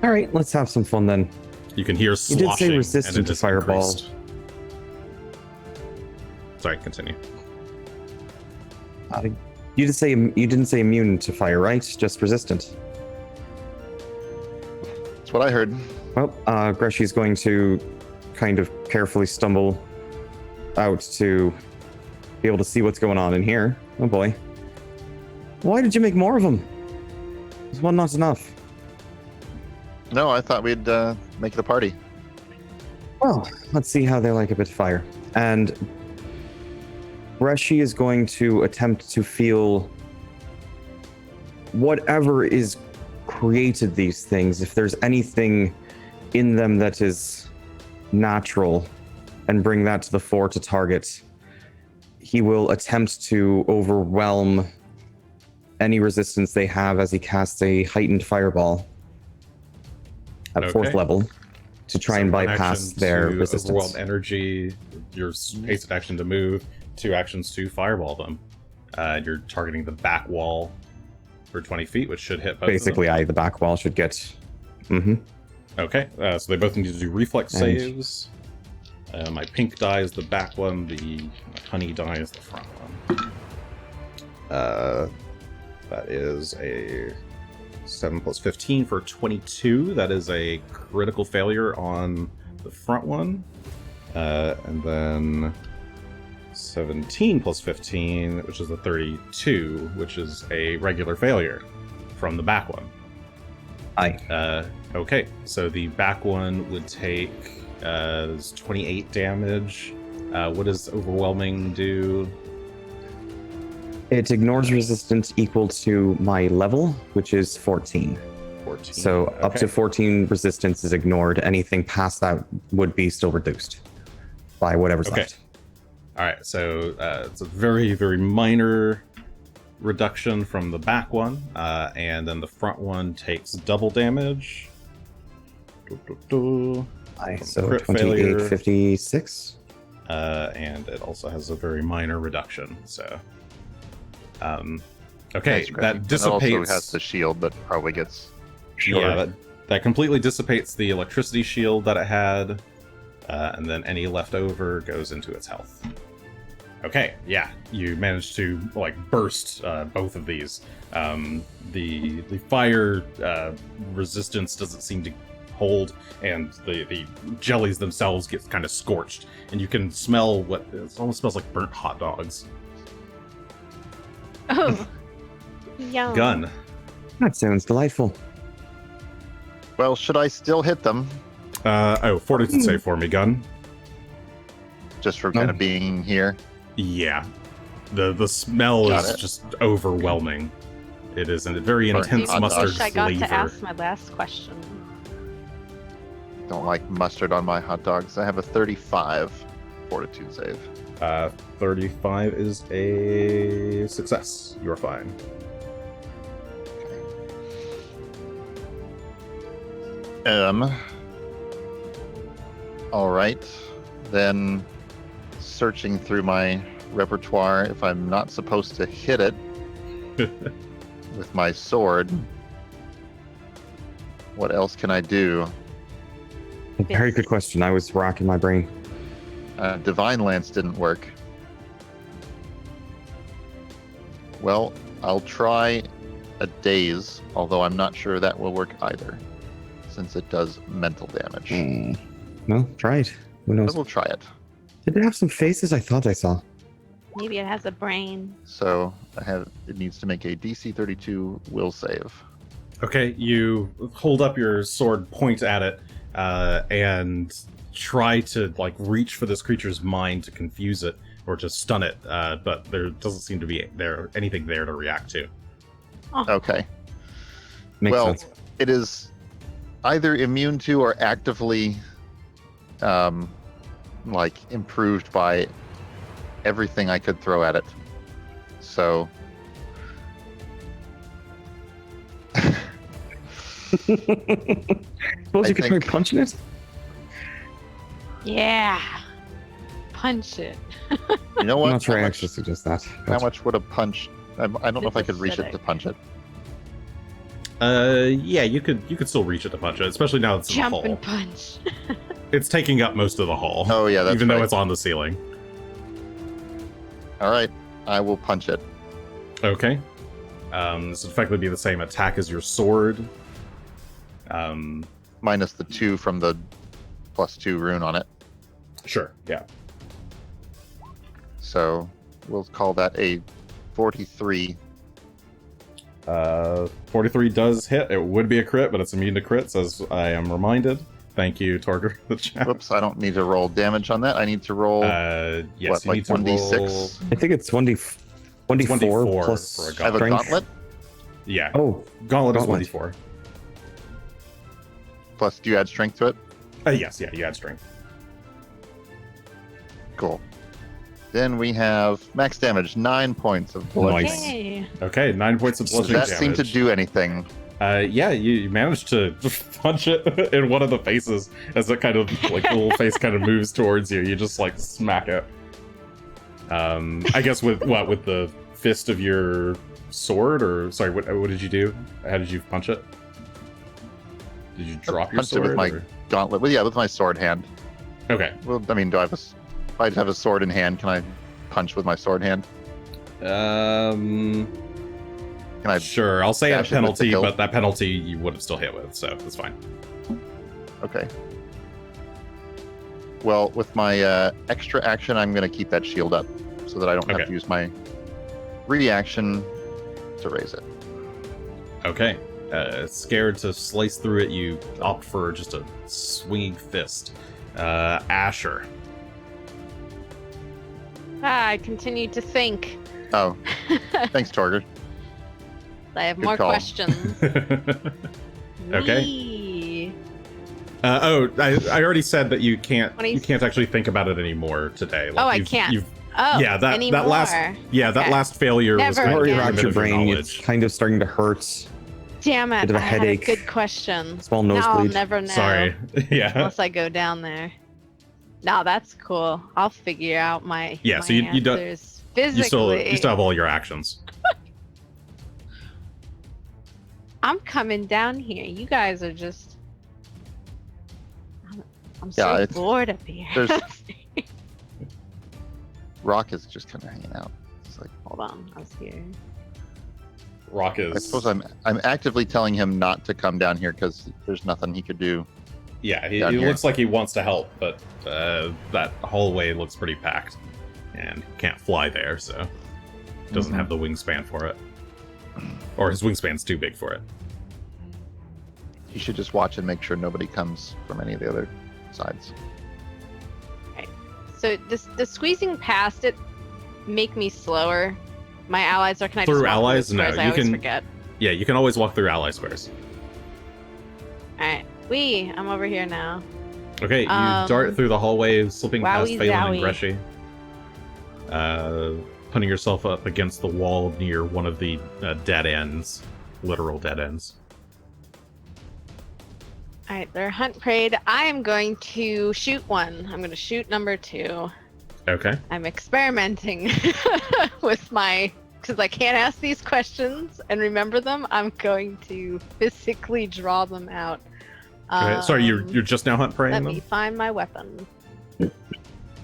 All right, let's have some fun then.
You can hear
You
sloshing.
did say resistant
and it
to
is
fireball.
increased. Sorry, continue.
You didn't say immune to fire, right? Just resistant.
That's what I heard.
Well, Greshy's going to kind of carefully stumble out to be able to see what's going on in here. Oh boy. Why did you make more of them? Is one not enough?
No, I thought we'd make it a party.
Well, let's see how they like a bit of fire. And Greshy is going to attempt to feel whatever is created these things, if there's anything in them that is natural, and bring that to the fore to target. He will attempt to overwhelm any resistance they have as he casts a heightened fireball at 4th level to try and bypass their resistance.
Overwhelm energy, your hasted action to move, 2 actions to fireball them. You're targeting the back wall for 20 feet, which should hit both
Basically,
of them.
the back wall should get...
Okay, so they both need to do reflex saves. My pink die is the back one, the honey die is the front one. That is a 7 + 15 for 22. That is a critical failure on the front one. And then 17 + 15, which is a 32, which is a regular failure from the back one. Okay, so the back one would take 28 damage. What does overwhelming do?
It ignores resistance equal to my level, which is 14.
14.
So up to 14 resistance is ignored. Anything past that would be still reduced by whatever's left.
All right, so it's a very, very minor reduction from the back one, and then the front one takes double damage.
So
crit
28,
failure.
56.
And it also has a very minor reduction. So Okay, that dissipates.
It also has the shield that probably gets.
Yeah, that completely dissipates the electricity shield that it had, and then any left over goes into its health. Okay, yeah, you managed to like burst both of these. The fire resistance doesn't seem to hold, and the jellies themselves get kind of scorched, and you can smell what it almost smells like burnt hot dogs.
Oh, yum.
Gunn.
That sounds delightful.
Well, should I still hit them?
Fortitude save for me, Gunn.
Just for kind of being here?
Yeah. The smell is just overwhelming. It is a very intense mustard flavor.
I got to ask my last question.
Don't like mustard on my hot dogs. I have a 35 fortitude save.
35 is a success. You're fine.
All right. Then searching through my repertoire, if I'm not supposed to hit it with my sword, what else can I do?
Very good question. I was racking my brain.
Divine Lance didn't work. Well, I'll try a daze, although I'm not sure that will work either, since it does mental damage.
No, try it. Who knows?
But we'll try it.
Did it have some faces I thought I saw?
Maybe it has a brain.
So it needs to make a DC 32 will save.
Okay, you hold up your sword, point at it, and try to like reach for this creature's mind to confuse it or to stun it, but there doesn't seem to be anything there to react to.
Oh.
Okay.
Makes sense.
It is either immune to or actively like improved by everything I could throw at it. So
Suppose you could try punching it?
Yeah. Punch it.
You know what?
I'm not sure I actually suggest that.
How much would a punch? I don't know if I could reach it to punch it.
Yeah, you could still reach it to punch it, especially now it's in the
Jump
hall.
and punch.
It's taking up most of the hall.
Oh yeah, that's
even though
right.
it's on the ceiling.
All right, I will punch it.
Okay. This would effectively be the same attack as your sword.
Minus the 2 from the +2 rune on it.
Sure. Yeah.
So we'll call that a 43.
43 does hit. It would be a crit, but it's immune to crits, as I am reminded. Thank you, Torger, the chat.
Whoops, I don't need to roll damage on that. I need to roll
yes,
what,
you
like
need to
1d6?
roll...
I think it's 24 plus
for a
I have a gauntlet?
Yeah.
Oh,
Gauntlet is
gauntlet.
1d4.
Plus, do you add strength to it?
Yes, yeah, you add strength.
Cool. Then we have max damage, 9 points of bludgeoning.
Nice.
Hey.
Okay, 9 points of
Does
bludgeoning
that seem
damage.
to do anything?
Yeah, you managed to punch it in one of the faces as it kind of, like, the little face kind of moves towards you. You just, like, smack it. I guess with the fist of your sword? Or, sorry, what did you do? How did you punch it? Did you drop your
Punched
sword?
it with my
or-
gauntlet. Well, yeah, with my sword hand.
Okay.
Well, I mean, if I have a sword in hand, can I punch with my sword hand? Can I?
Sure, I'll say a
dash it with the
penalty,
hilt?
but that penalty you would have still hit with, so that's fine.
Okay. Well, with my extra action, I'm going to keep that shield up so that I don't have
Okay.
to use my reaction to raise it.
Okay. Scared to slice through it, you opt for just a swinging fist. Asher.
I continue to think.
Oh, thanks, Torger.
I have
Good
more
call.
questions.
Okay.
Wee.
I already said that you can't
20
actually think about it anymore today. Like,
I can't.
Oh,
Yeah,
that
anymore.
last that last failure was
Never
kind of
Worry
again.
about
limit
your
of
brain.
knowledge.
It's kind of starting to hurt.
Damn it!
Bit of a
I had
headache.
a good question.
Small
Now I'll
nosebleed.
never know.
Sorry. Yeah.
Unless I go down there. No, that's cool. I'll figure out my
Yeah,
my
so you don't-
answers physically.
You still have all your actions.
I'm coming down here. You guys are just. I'm
Yeah,
so
it's-
bored up here.
there's- Rock is just kind of hanging out. It's like,
Hold on, I was here.
Rock is.
I suppose I'm actively telling him not to come down here because there's nothing he could do.
Yeah, he
down here.
looks like he wants to help, but that hallway looks pretty packed, and he can't fly there, so doesn't have the wingspan for it, or his wingspan's too big for it.
He should just watch and make sure nobody comes from any of the other sides.
So the squeezing past it make me slower. My allies are. Can I
Through
just walk
allies?
through the squares?
No,
I
you
always
can-
forget.
Yeah, you can always walk through ally squares.
All right, I'm over here now.
Okay, you dart through the hallway, slipping past
wowie
Phelan and
zowie.
Greshy, putting yourself up against the wall near one of the dead ends, literal dead ends.
All right, they're hunt preyed. I am going to shoot one. I'm going to shoot number 2.
Okay.
I'm experimenting with my, because I can't ask these questions and remember them. I'm going to physically draw them out.
Okay. Sorry, you're just now hunt preying
Let
them?
me find my weapon.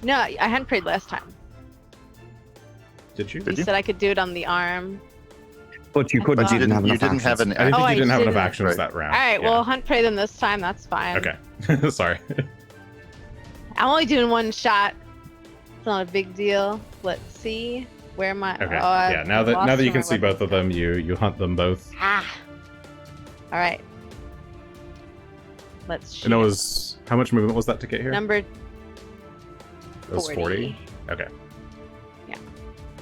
No, I hunt preyed last time.
Did you?
Did
You
you?
said I could do it on the arm.
But you couldn't.
But
You didn't have
you
enough
didn't have
actions.
an
I didn't think
I
you didn't have enough
didn't.
actions
Right.
that round.
All right,
Yeah.
well, hunt prey them this time. That's fine.
Okay. Sorry.
I'm only doing one shot. It's not a big deal. Let's see where my.
Okay.
Oh, I
Yeah. Now that
lost
you
where
can
my
see
weapon
both of them, you hunt them both.
Ah. All right. Let's shoot.
And it was how much movement was that to get here?
Number
It was 40. Okay.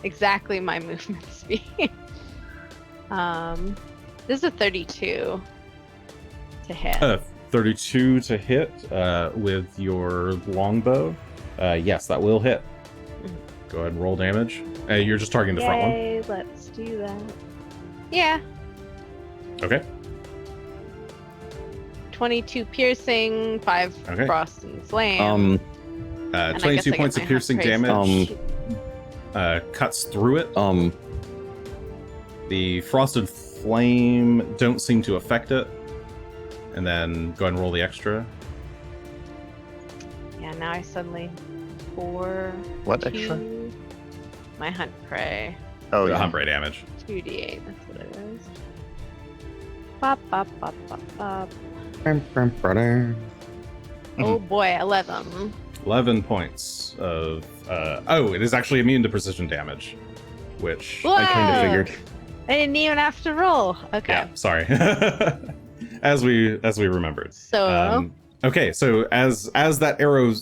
exactly my movement speed. This is a 32 to hit.
32 to hit with your longbow. Yes, that will hit. Go ahead and roll damage. You're just targeting the front one.
Yay, let's do that. Yeah.
Okay.
22 piercing, 5
Okay.
frost and slam. And I guess
22
I get
points
my
of piercing
hunt praise.
damage. Cuts through it. The frosted flame don't seem to affect it. And then go ahead and roll the extra.
Yeah, now I suddenly 4.
What
2,
extra?
My hunt prey.
Oh,
The
yeah.
hunt ray damage.
2d8, that's what it is. Bop, bop, bop, bop, bop. Oh boy, 11.
11 points of. It is actually immune to precision damage. Which.
Whoa!
I kind of figured.
I didn't even have to roll. Okay.
Yeah, sorry. as we remembered.
So,
Okay, so as that arrow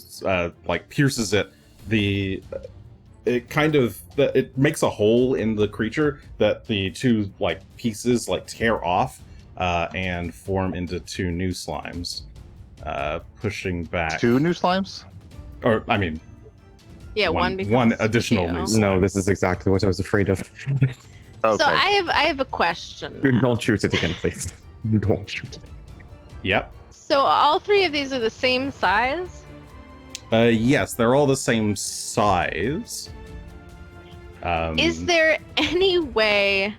pierces it, it makes a hole in the creature that the two pieces tear off and form into 2 new slimes, pushing back.
2 new slimes?
Or I mean,
yeah, one
one
becomes
additional
2.
new slime.
No, this is exactly what I was afraid of.
Okay.
So I have a question.
Dude,
now.
don't shoot it again, please. Don't shoot it.
Yep.
So all 3 of these are the same size?
Yes, they're all the same size.
Is there any way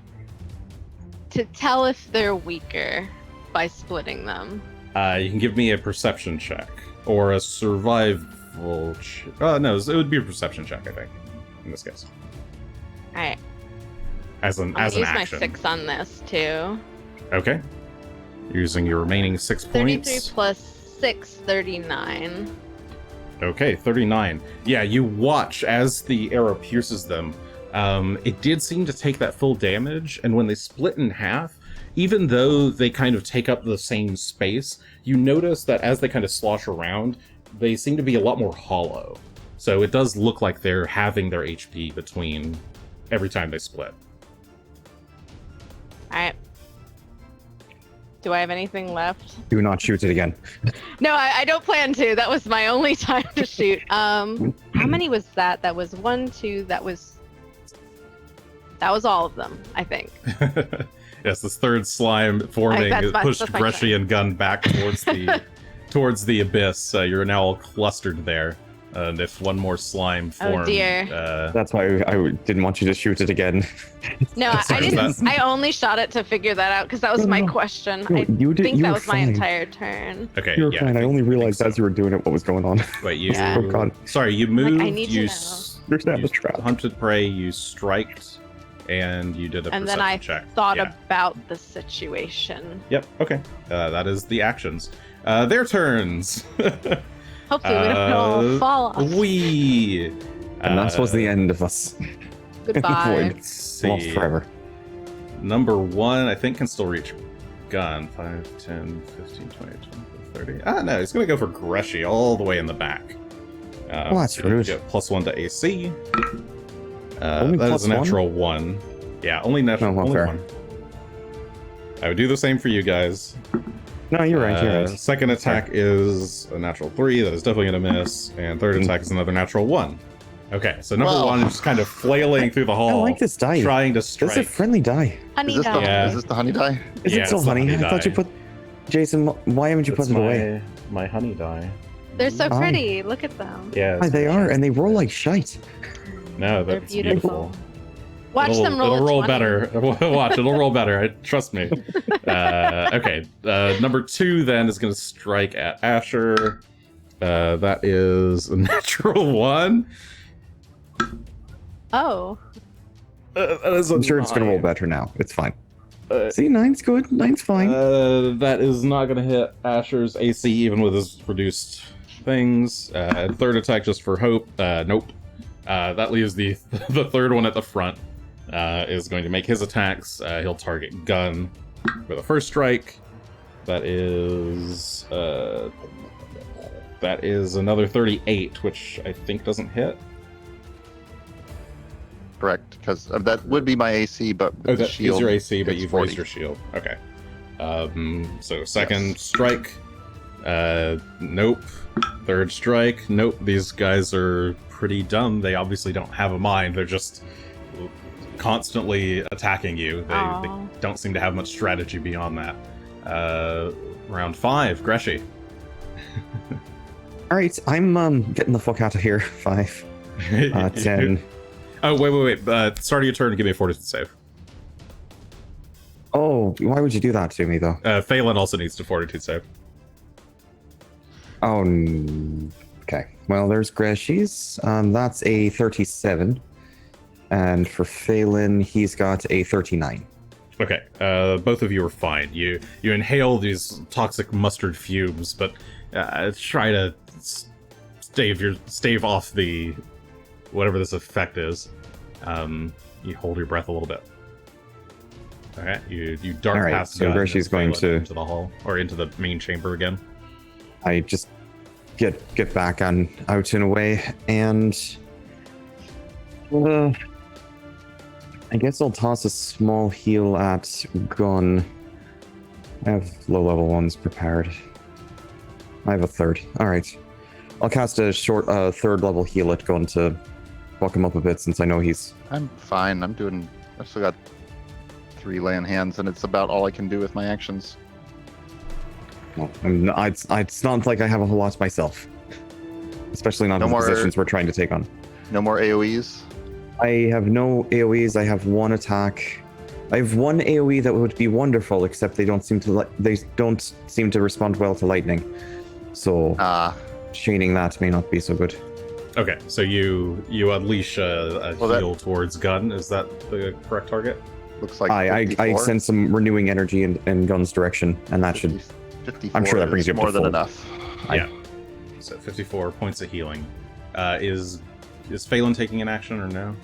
to tell if they're weaker by splitting them?
You can give me a perception check or a survival check. No, it would be a perception check, I think, in this case.
All right.
As an
I'm gonna use
action.
my 6 on this too.
Okay. Using your remaining 6
33
points.
plus 6, 39.
Okay, 39. Yeah, you watch as the arrow pierces them. It did seem to take that full damage, and when they split in half, even though they kind of take up the same space, you notice that as they kind of slosh around, they seem to be a lot more hollow. So it does look like they're having their HP between every time they split.
Alright. Do I have anything left?
Do not shoot it again.
No, I don't plan to. That was my only time to shoot. How many was that? That was 1, 2, that was all of them, I think.
Yes, this third slime forming pushed
that's my
Greshy and Gunn back towards the abyss. You're now all clustered there. And if one more slime formed...
Oh dear.
That's why I didn't want you to shoot it again.
No, I didn't. I only shot it to figure that out because that was my question.
No,
I
you did,
think
you
that
were
was my
fine.
entire turn.
Okay,
You were
yeah.
fine. I only realized as you were doing it what was going on.
Wait, you...
Yeah.
Oh, God.
Sorry, you moved,
I need to
you,
know.
There's that
you
the trap.
hunted prey, you striked, and you did a
And then
perception
I
check.
thought
Yeah.
about the situation.
Yep, okay. That is the actions. Their turns!
Hopefully we don't all fall off.
And that was the end of us.
Goodbye.
Let's
Lost
see.
forever.
Number 1, I think, can still reach Gunn. 5, 10, 15, 20, 30. Ah, no, he's going to go for Greshy all the way in the back.
That's
so you
rude.
get +1 to AC.
Only
That is a
+1?
natural 1. Yeah, only natural
well,
only
fair.
1. I would do the same for you guys.
No, you're right. You're right.
Second attack is a natural 3. That is definitely going to miss. And third attack is another natural 1. Okay, so number 1 is just kind of flailing through the
I
hall.
like this die.
Trying to
This
strike.
is a friendly die.
Honey
Is this, the,
dog.
Yeah.
is this the honey die?
Is
Yeah,
it still
it's the
honey?
honey
I thought you
die.
put. Jason, why haven't you put it away?
My honey die.
They're so
Aye.
pretty. Look at them.
Yeah.
Aye, they are, and they roll like shite.
No,
They're
that's
beautiful. Watch
it'll,
them roll.
It'll
a
roll
20.
better. Watch, it'll roll better. Trust me. Okay. Number 2 then is going to strike at Asher. That is a natural 1.
Oh.
That is a
I'm sure it's gonna roll
9.
better now. It's fine. See, 9's good. 9's fine.
That is not going to hit Asher's AC even with his reduced things. Third attack just for hope. Nope. That leaves the third one at the front. Is going to make his attacks. He'll target Gunn for the first strike. That is another 38, which I think doesn't hit.
Correct, because that would be my AC, but with the
That is
shield,
your AC, but
it's
you've
40.
raised your shield. Okay. So second strike. Nope. Third strike. Nope. These guys are pretty dumb. They obviously don't have a mind. They're just constantly attacking you. They
Aw.
don't seem to have much strategy beyond that. Round 5, Greshy.
All right, I'm getting the fuck out of here. 5, 10.
Oh, wait. Start of your turn, give me a fortitude save.
Oh, why would you do that to me though?
Phelan also needs to fortitude save.
Oh, okay. Well, there's Greshy's. That's a 37. And for Phelan, he's got a 39.
Okay, both of you are fine. You inhale these toxic mustard fumes, but try to stave off the whatever this effect is. You hold your breath a little bit. All right, you dart
All right,
past
so
Gunn
Greshy's
and
going
Phelan
to-
into the hall or into the main chamber again.
I just get back on out and away, and I guess I'll toss a small heal at Gunn. I have low level ones prepared. I have a third. All right, I'll cast a short third level heal at Gunn to buck him up a bit, since I know he's.
I'm fine. I've still got 3 land hands, and it's about all I can do with my actions.
Well, it's not like I have a whole lot myself, especially not
No
in the
more-
positions we're trying to take on.
No more AoEs.
I have no AoEs. I have 1 attack. I have 1 AoE that would be wonderful, except they don't seem to respond well to lightning. So chaining that may not be so good.
Okay, so you unleash a
Well, that-
heal towards Gunn. Is that the correct target?
Looks like
I
54.
send some renewing energy in Gunn's direction, and that should.
54
I'm sure that brings
is
you up to
more than
full.
enough.
Yeah. So 54 points of healing. Is Phelan taking an action or no?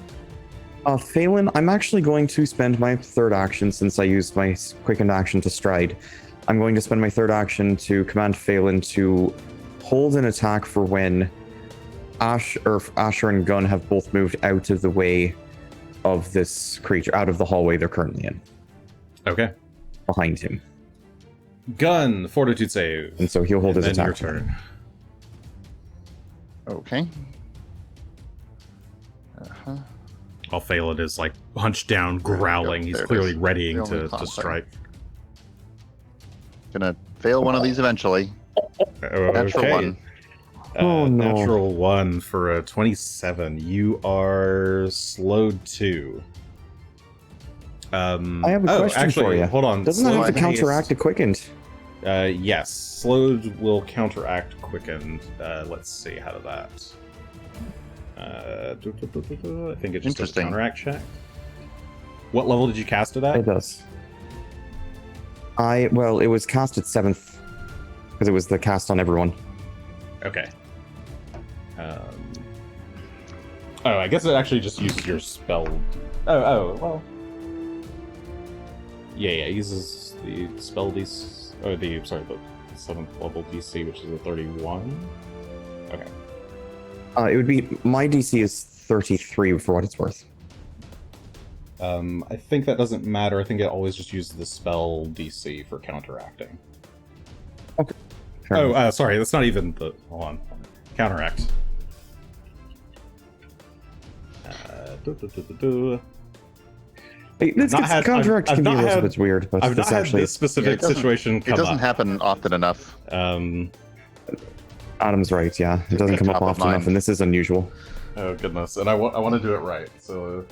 Phelan, I'm actually going to spend my third action, since I used my quickened action to stride. I'm going to spend my third action to command Phelan to hold an attack for when Asher and Gunn have both moved out of the way of this creature, out of the hallway they're currently in,
Okay.
behind him.
Gunn, fortitude save.
And so he'll hold
And
his
then
attack.
your turn.
Okay. Uh-huh.
While Phelan is like hunched down, growling.
There
He's
it
clearly
is.
readying
The only
to
clown
strike.
Gonna fail one of these eventually. Natural
Okay.
1.
Oh, no.
Natural 1 for a 27. You are slowed 2.
I have a question for you.
Hold on.
Doesn't that have to counteract a quickened?
Yes. Slowed will counteract quickened. Let's see how to that. I think it just does a counteract check. What level did you cast it at?
It does. Well, it was cast at 7th because it was the cast on everyone.
Okay. I guess it actually just uses your spell. Well. Yeah, it uses the spell DC, or the 7th level DC, which is a 31. Okay.
It would be, my DC is 33 for what it's worth.
I think that doesn't matter. I think it always just uses the spell DC for counteracting.
Okay.
Sorry, that's not even the... Hold on. Counteract.
Counteract can be a little bit weird, but
I've not had this specific situation come up.
It doesn't happen often enough.
Adam's right, yeah. It doesn't come up often enough, and this is unusual.
Oh, goodness. And I want to do it right, so...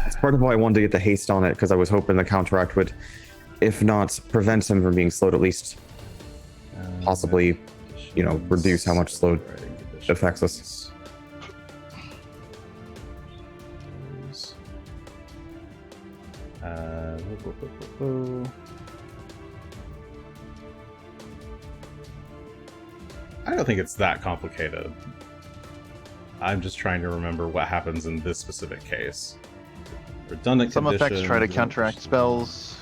It's part of why I wanted to get the haste on it, because I was hoping the counteract would, if not prevent him from being slowed, at least possibly, reduce how much slowed affects us.
I don't think it's that complicated. I'm just trying to remember what happens in this specific case. Redundant
Some effects try to counteract spells.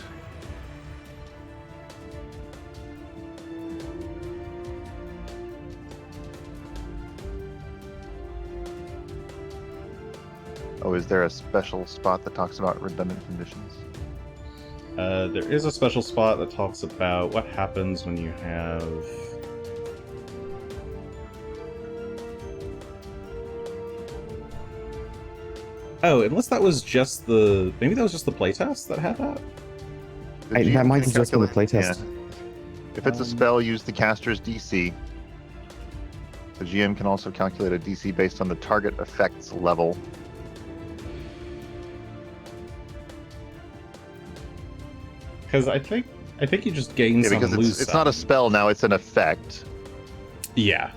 Oh, is there a special spot that talks about redundant conditions?
There is a special spot that talks about what happens when you have... Oh, unless that was just the... Maybe that was just the playtest that had that?
That might have just been the playtest.
Yeah. If it's a spell, use the caster's DC. The GM can also calculate a DC based on the target effects level.
Because I think you just gain some,
because
lose
it's
some.
not a spell now, it's an effect.
Yeah.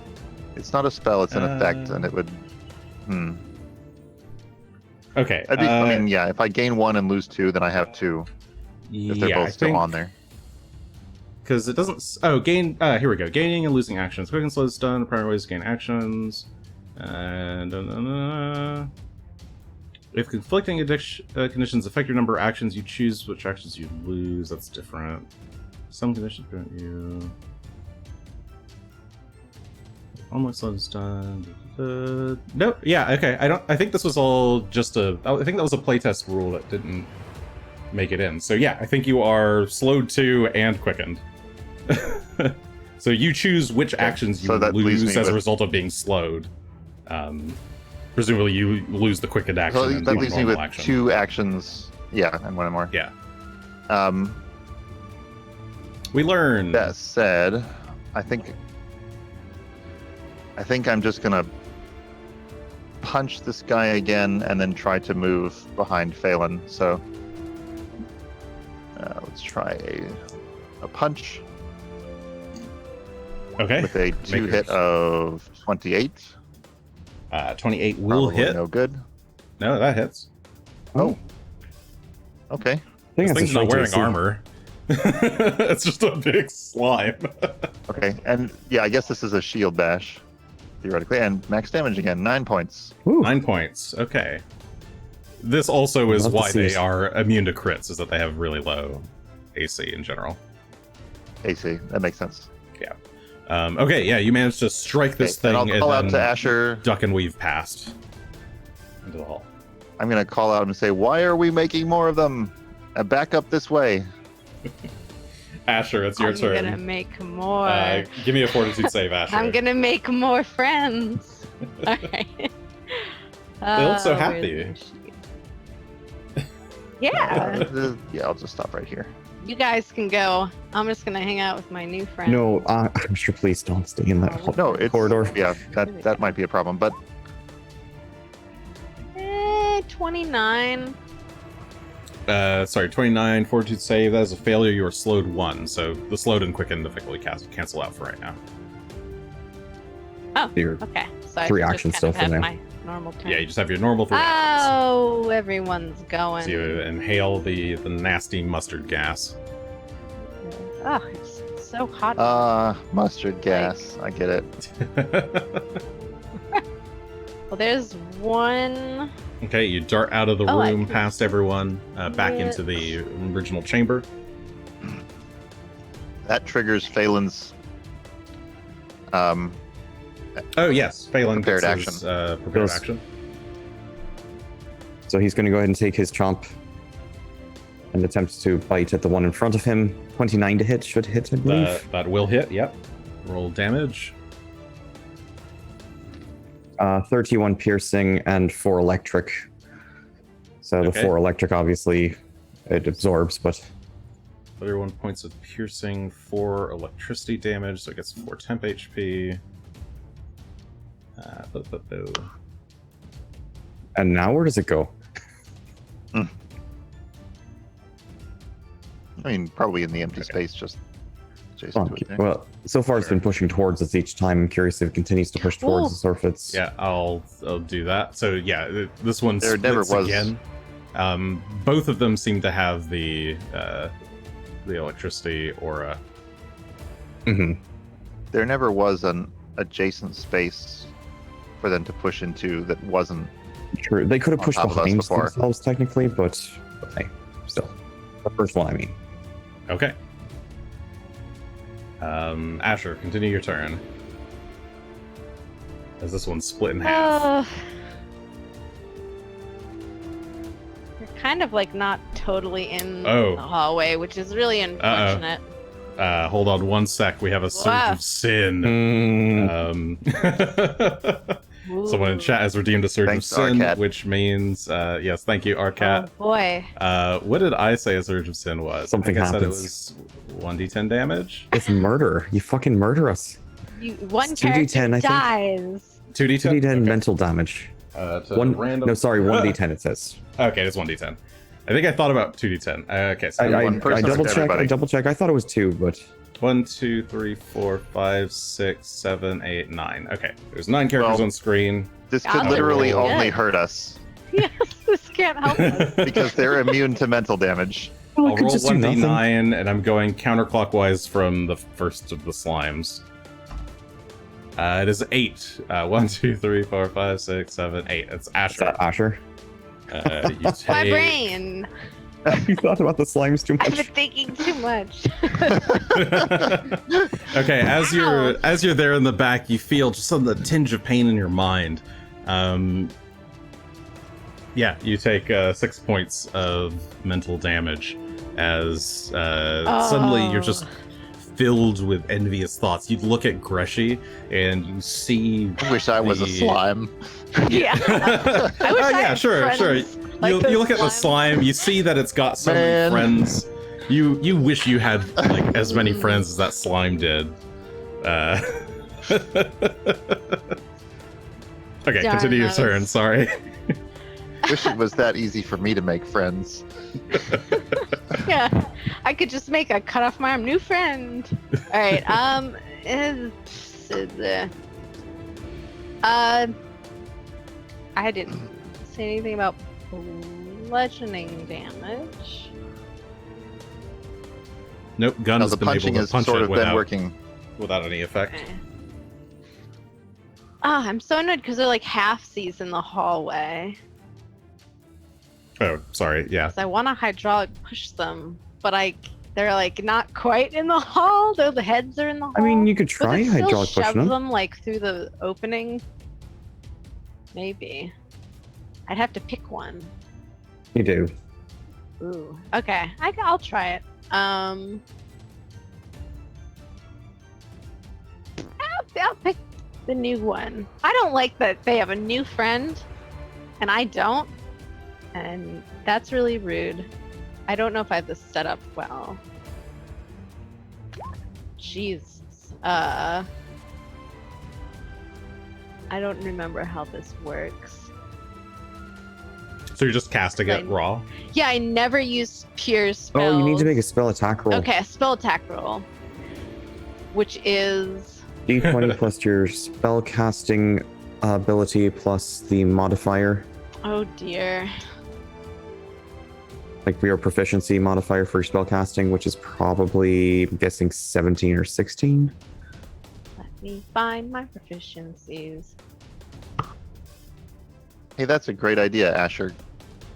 It's not a spell, it's an effect, and it would...
Okay.
If I gain 1 and lose 2, then I have 2. If they're both still on there.
Because it doesn't... Oh, gain... here we go. Gaining and losing actions. Quick and slow is done. Primary ways to gain actions. And... If conflicting conditions affect your number of actions, you choose which actions you lose. That's different. Some conditions grant you... Almost slow is done. Nope. Yeah. Okay. I think this was all just a. I think that was a playtest rule that didn't make it in. So yeah, I think you are slowed 2 and quickened. So you choose which actions you lose as a result of being slowed. Presumably you lose the quickened action.
So that leaves me with 2 actions. Yeah, and 1 more.
Yeah.
We learned. That said, I think I'm just gonna punch this guy again and then try to move behind Phelan. So let's try a punch.
Okay.
With a 2 hit of 28.
28 will hit.
No good.
No, that hits.
Oh. Okay.
This thing's not wearing armor. It's just a big slime.
Okay, and yeah, I guess this is a shield bash. Theoretically, and max damage again, 9 points.
Ooh.
9 points, okay. This also is why they are immune to crits, is that they have really low AC in general.
AC, that makes sense.
Yeah. Okay, yeah, you managed to strike this thing
and I'll call out to Asher.
Duck and weave past into the hall.
I'm going to call out and say, why are we making more of them? Back up this way.
Asher, it's your turn.
I'm gonna make more.
Give me a fortitude save, Asher.
I'm gonna make more friends. Alright.
They look so happy.
Yeah.
Yeah, I'll just stop right here.
You guys can go. I'm just gonna hang out with my new friend.
No, I'm sure. Please don't stay in that corridor.
Yeah, that might be a problem. But
29.
Sorry, 29 fortitude save. That is a failure. You are slowed 1, so the slowed and quickened effectively cancel out for right now.
Oh,
Your
okay. So
3
I
actions
just
still
kind
from
of
there.
have my normal turn.
Yeah, you just have your normal 3 actions.
Oh, everyone's going.
So you inhale the nasty mustard gas.
Oh, it's so hot.
Mustard gas. I get it.
Well, there's one.
Okay, you dart out of the room past everyone, back into the original chamber.
That triggers Phelan's.
Oh yes, Phelan
prepared
gets his, prepared
Yes.
action.
So he's going to go ahead and take his chomp and attempt to bite at the one in front of him. 29 to hit should hit, I believe.
That will hit. Yep. Roll damage.
31 piercing and 4 electric. So the
Okay.
4 electric, obviously, it absorbs, but
31 points of piercing, 4 electricity damage, so it gets 4 temp HP.
and now where does it go?
I mean, probably in the empty space, just adjacent to it. There.
Well, so far it's been pushing towards us each time. I'm curious if it continues to push towards us or if it's...
Yeah, I'll do that. So yeah, this one
There never
splits
was-
again. Both of them seem to have the electricity aura.
Mhm.
There never was an adjacent space for them to push into that wasn't.
True. They could have
On
pushed
top of us
behind
before.
themselves technically, but hey, still. The first one, I mean.
Okay. Asher, continue your turn. As this one's split in half.
You're kind of like not totally in
Oh.
the hallway, which is really unfortunate.
Hold on one sec. We have a surge
Wow.
of sin. Someone in
Ooh.
chat has redeemed a surge
Thanks,
of sin,
Arcat.
which means yes, thank you, Arcat.
Oh boy.
What did I say a surge of sin was?
Something
I think I said it
happens.
was 1d10 damage.
It's murder. You fucking murder us.
One
It's
character
2d10, I think.
dies.
2d10.
2d10
Okay.
mental damage.
To
One.
random.
No, sorry, 1d10 it says.
Okay, it's 1d10. I think I thought about 2d10. Okay, so
I
one person
double
for
check. I
everybody.
double check. I thought it was 2, but
1, 2, 3, 4, 5, 6, 7, 8, 9. Okay, there's 9 characters
Well-
on screen.
This
God,
could literally
they're really
only
good.
hurt us
Yes, this can't help us.
because they're immune to mental damage.
well,
I'll
it could
roll
just do nothing.
1d9, and I'm going counterclockwise from the first of the slimes. It is 8. 1, 2, 3, 4, 5, 6, 7, 8. It's
Is
Asher.
that Asher?
You take...
My brain.
You thought about the slimes too
I've been
much.
thinking too much.
Okay, as you're there in the back, you feel just some of the tinge of pain in your mind. Yeah, you take 6 points of mental damage as suddenly you're just filled with envious thoughts. You look at Greshy and you see.
I wish I was a
the-
slime.
Yeah. I wish I
yeah,
had
sure.
friends like
you
those
look at the
slimes.
slime. You see that it's got so
Man.
many friends. You wish you had like as many friends as that slime did. Okay,
Darn
continue your
those.
turn. Sorry.
Wish it was that easy for me to make friends.
Yeah, I could just make a cut off my arm new friend. All right. I didn't say anything about bludgeoning damage.
Nope. Gun
Now
has
the
been able
punching
to
has
punch
sort
it
of been
without,
working.
without any effect.
Okay. Ah, I'm so annoyed because they're like halfsies in the hallway.
Oh, sorry. Yeah.
'Cause I want to hydraulic push them, but they're like not quite in the hall. Though the heads are in the hall.
I mean, you could
Does
try
it still
hydraulic
shove
pushing them.
them like through the opening? Maybe. I'd have to pick one.
You do.
Ooh. Okay. I'll try it. I'll pick the new one. I don't like that they have a new friend, and I don't. And that's really rude. I don't know if I have this set up well. jeez. I don't remember how this works.
So you're just casting it raw?
Yeah, I never use pure spells.
Oh, you need to make a spell attack roll.
Okay, a spell attack roll. Which is...
D20 plus your spell casting ability plus the modifier.
Oh dear.
Like your proficiency modifier for spell casting, which is probably, I'm guessing, 17 or 16.
Let me find my proficiencies.
Hey, that's a great idea, Asher.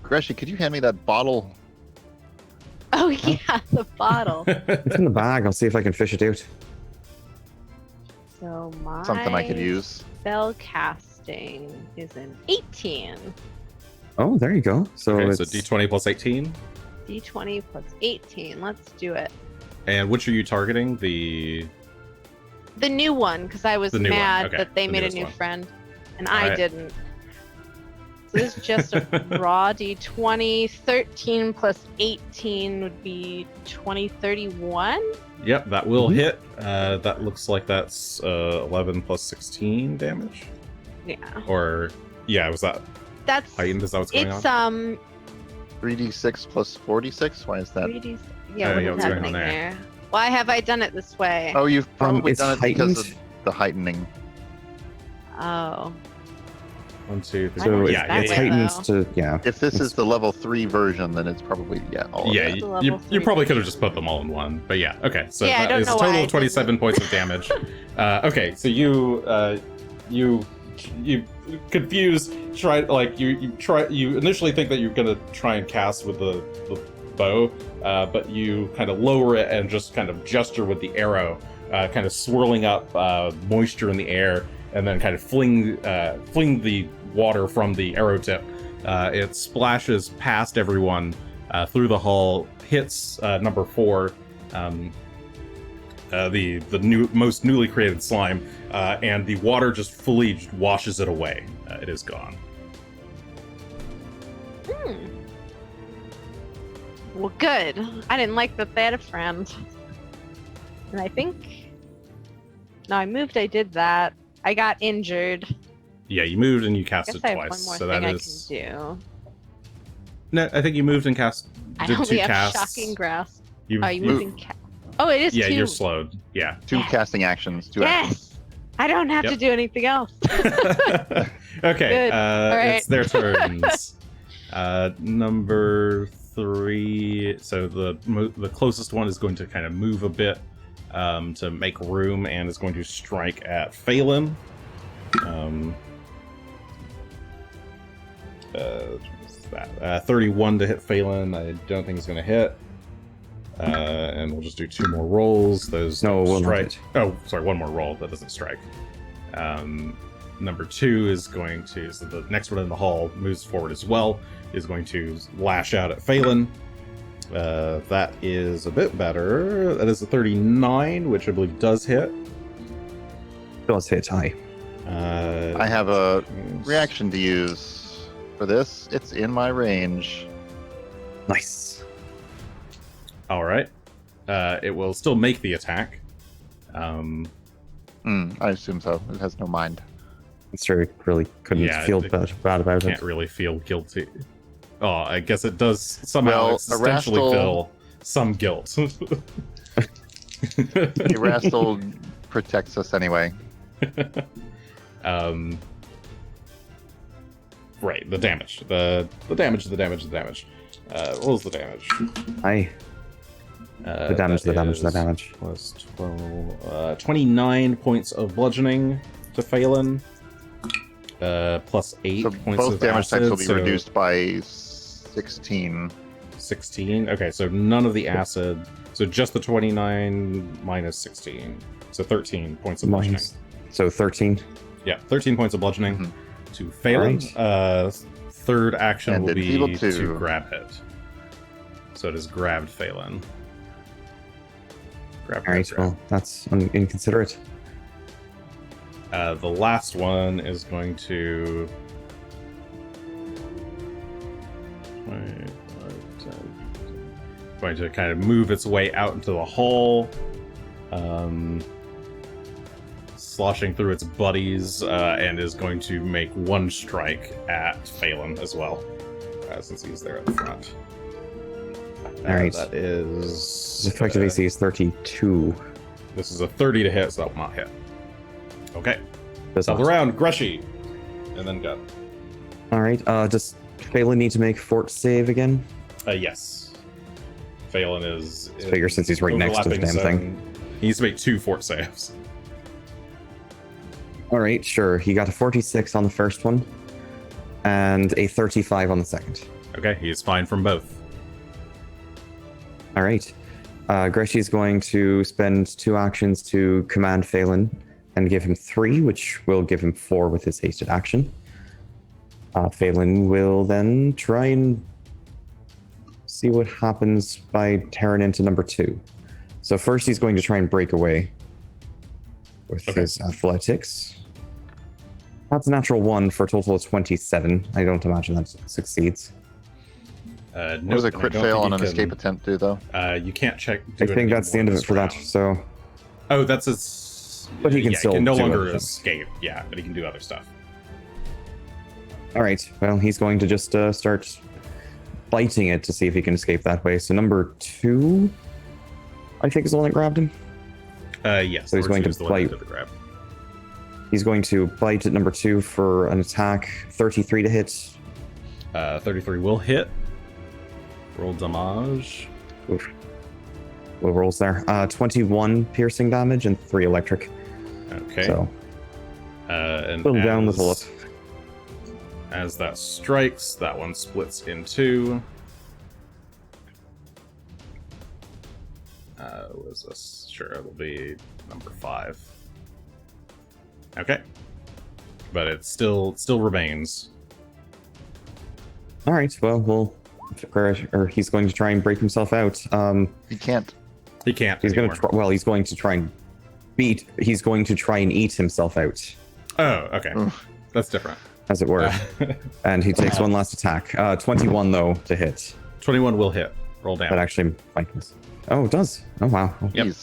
Greshy, could you hand me that bottle?
Oh yeah, the bottle.
It's in the bag. I'll see if I can fish it out.
So my
Something I could use.
spell casting is an 18.
Oh, there you go. So
Okay,
it's
so D20 plus 18.
D20 plus 18. Let's do it.
And which are you targeting? The
new one, because I was
The new one,
mad
okay,
that they
the
made a
newest
new
one.
friend, and I
Alright.
didn't. So this is just a raw D20. 13 plus 18 would be 20, 31?
Yep, that will
Mhm.
hit. That looks like that's 11 plus 16 damage.
Yeah.
Or yeah, was that
That's...
heightened? Is that what's going
It's,
on?
3d6 plus 46? Why is that?
3D...
Oh,
Yeah,
yeah,
what's
what's going on
happening
there?
there? Why have I done it this way?
Oh, you've probably
it's
done it because
heightened.
of the heightening.
Oh.
1, 2, 3.
I don't
So
use
yeah,
that
it's
way,
heightened
though.
to, yeah.
If this is the level 3 version, then it's probably, all of
Yeah,
that.
The
you,
level
you
3
probably could have just put them all in one, but yeah, okay. So
Yeah, I
that
don't
is a
know why
total
I
of 27 points of damage. Okay, so you confuse, you initially think that you're gonna try and cast with the bow, but you kind of lower it and just kind of gesture with the arrow, kind of swirling up moisture in the air, and then kind of fling the water from the arrow tip. It splashes past everyone through the hull, hits number 4, the most newly created slime, and the water just fully washes it away. It is gone.
Well, good. I didn't like that they had a friend. And I think... No, I moved, I did that. I got injured.
Yeah, you moved and you
I
cast
guess
it
I have
twice.
one more
So
thing
that
I
is.
can do.
No, I think you moved and cast.
I
Did
only
2
have
casts.
shocking grasp.
You,
Oh, you
you-
moving Oh, it is
Yeah,
2.
you're slowed. Yeah.
2
Yes.
casting actions. 2 actions.
Yes! I don't have
Yep.
to do anything else.
Okay,
Good. Alright.
it's their turns. Number 3. So the closest one is going to kind of move a bit to make room, and is going to strike at Phelan. What's that? 31 to hit Phelan. I don't think it's going to hit. And we'll just do 2 more rolls. Those
No, it will not
strike.
hit.
Oh, sorry, 1 more roll. That doesn't strike. Number 2 is going to, so the next one in the hall moves forward as well, is going to lash out at Phelan. That is a bit better. That is a 39, which I believe does hit.
Does hit high.
I have a reaction to use for this. It's in my range.
Nice.
All right. It will still make the attack.
I assume so. It has no mind.
It's true. It really couldn't
Yeah,
feel
it
bad about
Can't
it.
really feel guilty. Oh, I guess it does somehow
Well,
existentially
Erastil-
feel some guilt.
Erastil protects us anyway.
Right, the damage. The damage. What was the damage?
Aye. The damage,
that
the damage, the
is
damage.
Plus 12, 29 points of bludgeoning to Phelan. Plus 8
So
points
both
of
damage
acid,
types will be
so
reduced by 16.
16. Okay, so none of the acid. So just the 29 minus 16. So 13 points of bludgeoning.
So 13.
Yeah, 13 points of bludgeoning
Mhm.
to Phelan. Third action
And
will
then
be
evil
to
two.
grab it. So it has grabbed Phelan. Grab,
All
grab,
right.
grab.
Well, that's inconsiderate.
The last one is going to. Going to kind of move its way out into the hall. sloshing through its buddies, and is going to make one strike at Phelan as well, since he's there at the front.
Alright.
That is...
His effective AC is 32.
This is a 30 to hit, so that will not hit. Okay.
Does
Double
not.
round, Greshy. And then Gunn.
Alright, does Phelan need to make fort save again?
Yes. Phelan is...
I figure since he's right next to the damn thing.
He needs to make 2 fort saves.
Alright, sure. He got a 46 on the first one, and a 35 on the second.
Okay, he's fine from both.
Alright. Greshy is going to spend 2 actions to command Phelan and give him 3, which will give him 4 with his hasted action. Phelan will then try and see what happens by tearing into number 2. So first he's going to try and break away with his athletics. That's a natural 1 for a total of 27. I don't imagine that succeeds.
What does a crit fail on an escape attempt do, though?
You can't check.
I think that's the end of it for that. So.
Oh, that's his.
But he can still
he can no
do
longer
other things.
escape. Yeah, but he can do other stuff.
All right. Well, he's going to just start biting it to see if he can escape that way. So number 2, I think, is the one that grabbed him.
Yes.
So he's going to bite. He's going to bite at number 2 for an attack. 33 to hit.
33 will hit. Roll damage.
Oof. Low rolls there. 21 piercing damage and 3 electric.
Okay.
So
and
little down, little up.
As that strikes, that one splits in 2. What is this? Sure, it'll be number 5. Okay. But it still remains.
All right. Well, or he's going to try and break himself out.
He can't.
He can't.
He's going to. Well, he's going to try and He's going to try and eat himself out.
Oh, okay. That's different.
As it were. And he takes one last attack. 21 though to hit.
21 will hit. Roll down.
That actually might miss. Oh, it does. Oh wow.
Yep.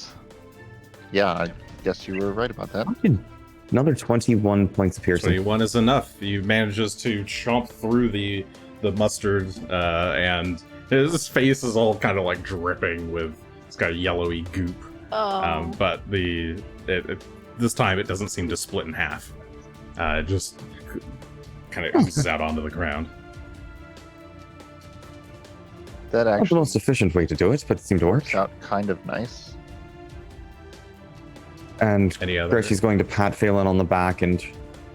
Yeah, I guess you were right about that.
Another 21 points of piercing.
21 is enough. He manages to chomp through the mustard, and his face is all kind of like dripping with this kind of yellowy goop.
Oh.
But this time it doesn't seem to split in half. It just kind of oozes out onto the ground.
That
Not the
actually
most efficient way to do it, but it seemed to work.
works out kind of nice.
And
Any other?
Greshy's going to pat Phelan on the back and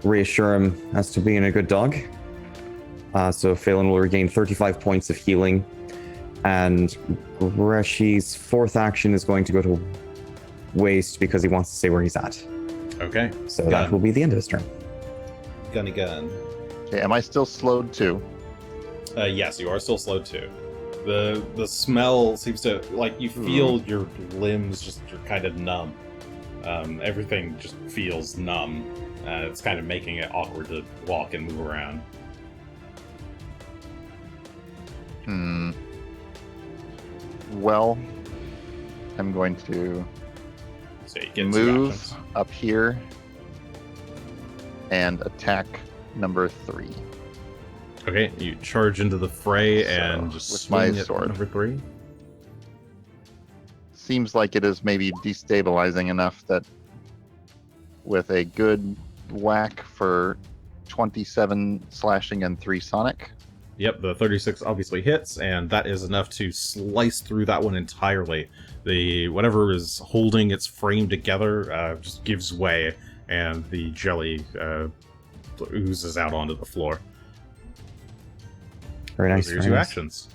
reassure him as to being a good dog. So Phelan will regain 35 points of healing. And Greshy's 4th action is going to go to waste because he wants to stay where he's at.
Okay.
So that will be the end of his turn.
Gunny gun.
Okay, am I still slowed too?
Yes, you are still slowed too. The smell seems to, like, you feel your limbs just are kind of numb. Everything just feels numb. It's kind of making it awkward to walk and move around.
Well, I'm going to
So you get 2
move
actions.
up here and attack number 3.
Okay, you charge into the fray and
So,
just
with
swing
my
at
sword.
number 3.
Seems like it is maybe destabilizing enough that with a good whack for 27 slashing and 3 sonic.
Yep, the 36 obviously hits, and that is enough to slice through that one entirely. The whatever is holding its frame together just gives way, and the jelly oozes out onto the floor.
Very nice.
Those are your
very
2
nice.
actions.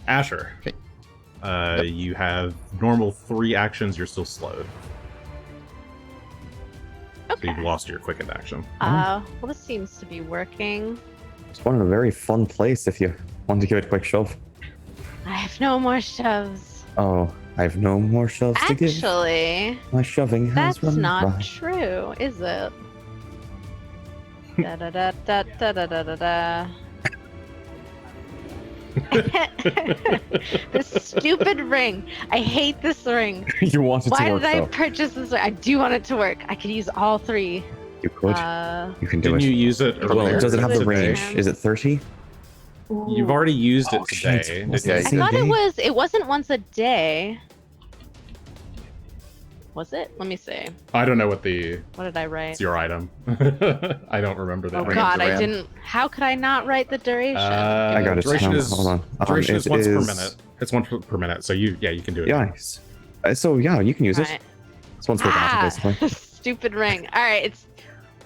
Asher.
Okay.
You have normal 3 actions, you're still slowed.
Okay.
So you've lost your quickened action.
Well, this seems to be working.
It's one in a very fun place if you want to give it a quick shove.
I have no more shoves.
Oh, I have no more shoves to give.
Actually,
My shoving has
that's
run
not
dry.
true, is it? Da da da da da da da da da. This stupid ring. I hate this ring.
You want it
Why
to work,
did I
though.
purchase this ring? I do want it to work. I could use all 3.
You could. You can do
Didn't
it.
you use it earlier?
Does it have the
today?
range? Is it 30?
You've already used it today.
shit.
didn't
Yeah,
you?
I thought it wasn't once a day. Was it? Let me see.
I don't know what did I
write?
It's your item. I don't remember that.
Oh
Ring
god,
of the
I
Ram.
didn't. How could I not write the duration?
I got it.
Duration is,
Hold on.
duration is
it
once per
is-
minute. It's once per minute, so you can do it.
Yeah. So yeah, you can use it.
Right.
It's once per battle, basically.
Stupid ring. All right,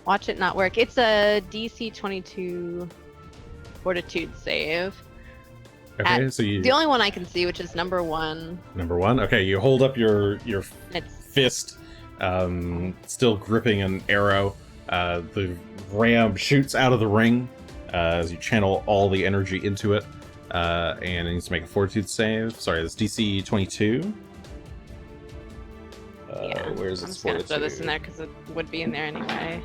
watch it not work. It's a DC 22 Fortitude save.
Okay, so you
The only one I can see, which is number 1.
number 1. Okay, you hold up your
It's
fist, still gripping an arrow. The ram shoots out of the ring as you channel all the energy into it, and it needs to make a Fortitude save. Sorry, that's DC 22.
yeah.
Where's
I'm
its
just gonna
Fortitude?
throw this in there because it would be in there anyway.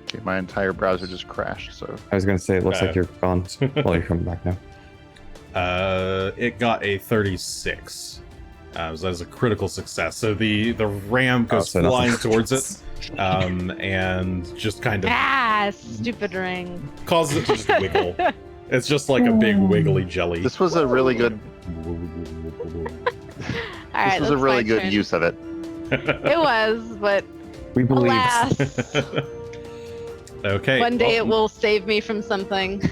Okay, my entire browser just crashed, so
I was gonna say it looks like you're gone. Well, you're coming back now.
It got a 36. So that is a critical success. So the ram goes
so nothing.
flying towards it, and just kind of
Stupid ring.
causes it to just wiggle. It's just like a big wiggly jelly.
this was a really good.
All right,
This was a
that's
really
my
good
turn.
use of it.
It was, but
We believe.
alas,
Okay.
one day
well,
it will save me from something.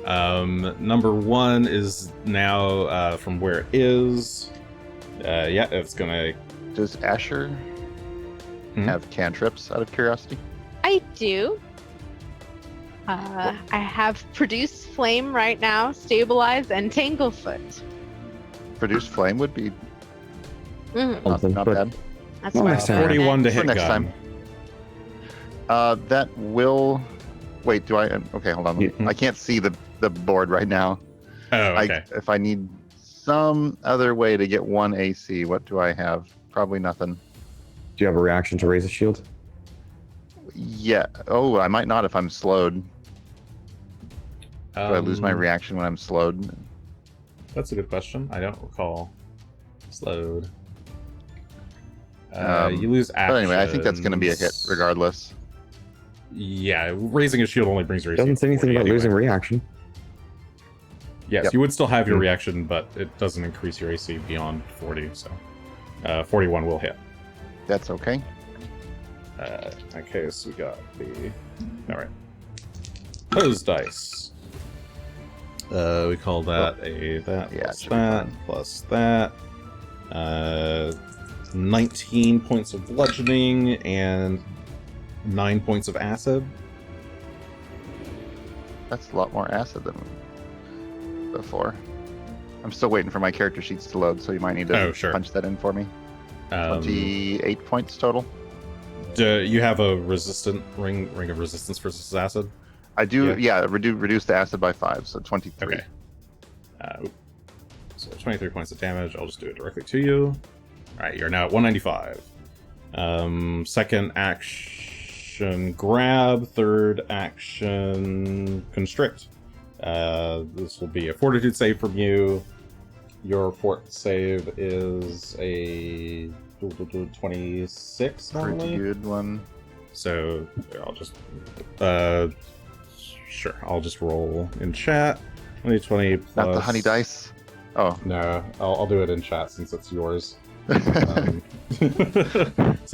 Number 1 is now from where it is. Yeah, it's gonna.
Does Asher have cantrips, out of curiosity?
I do. I have Produce Flame right now, Stabilize, and Tanglefoot.
Produce flame would be
Mhm.
not
Something, but-
bad.
That's
Well,
where
next
I'm
time.
at.
41 to
For
hit
next
gun.
time. That will. Wait, do I? Okay, hold on.
Yeah.
I can't see the board right now.
Oh, okay.
If I need some other way to get 1 AC, what do I have? Probably nothing.
Do you have a reaction to raise a shield?
Yeah. Oh, I might not if I'm slowed. Do I lose my
Um,
reaction when I'm slowed?
That's a good question. I don't recall. Slowed.
Um,
You lose actions.
But anyway, I think that's going to be a hit regardless.
Yeah, raising a shield only brings your
It doesn't say anything
40
about
anyway.
losing reaction.
Yes,
Yep.
you would still have your
Hmm.
reaction, but it doesn't increase your AC beyond 40, so 41 will hit.
That's okay.
Okay, so we got the... Alright. Those dice. We call that that
Yeah,
plus
it should be
that
fine.
plus that. 19 points of bludgeoning and 9 points of acid.
That's a lot more acid than before. I'm still waiting for my character sheets to load, so you might need to
Oh, sure.
punch that in for me. 28 points total.
Do you have a resistant ring of resistance versus acid?
I do,
Yeah.
reduce the acid by 5, so 23.
Okay. So 23 points of damage. I'll just do it directly to you. Alright, you're now at 195. Second action, grab. Third action, constrict. This will be a fortitude save from you. Your fort save is a 26
Pretty
normally.
good one.
So here, I'll just sure, I'll just roll in chat. 20 plus.
Not the honey dice. Oh.
No, I'll do it in chat since it's yours. So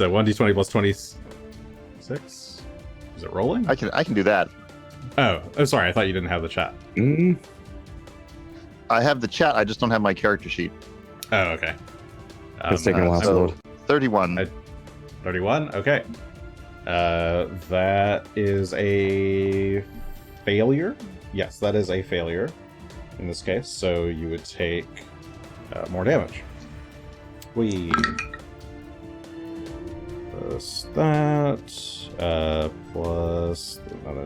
1d20 plus 26. Is it rolling?
I can do that.
Oh, sorry. I thought you didn't have the chat.
I have the chat, I just don't have my character sheet.
Oh, okay.
It's taking a while to
so-
load.
31.
31. Okay. That is a failure. Yes, that is a failure in this case. So you would take more damage. Plus that. Plus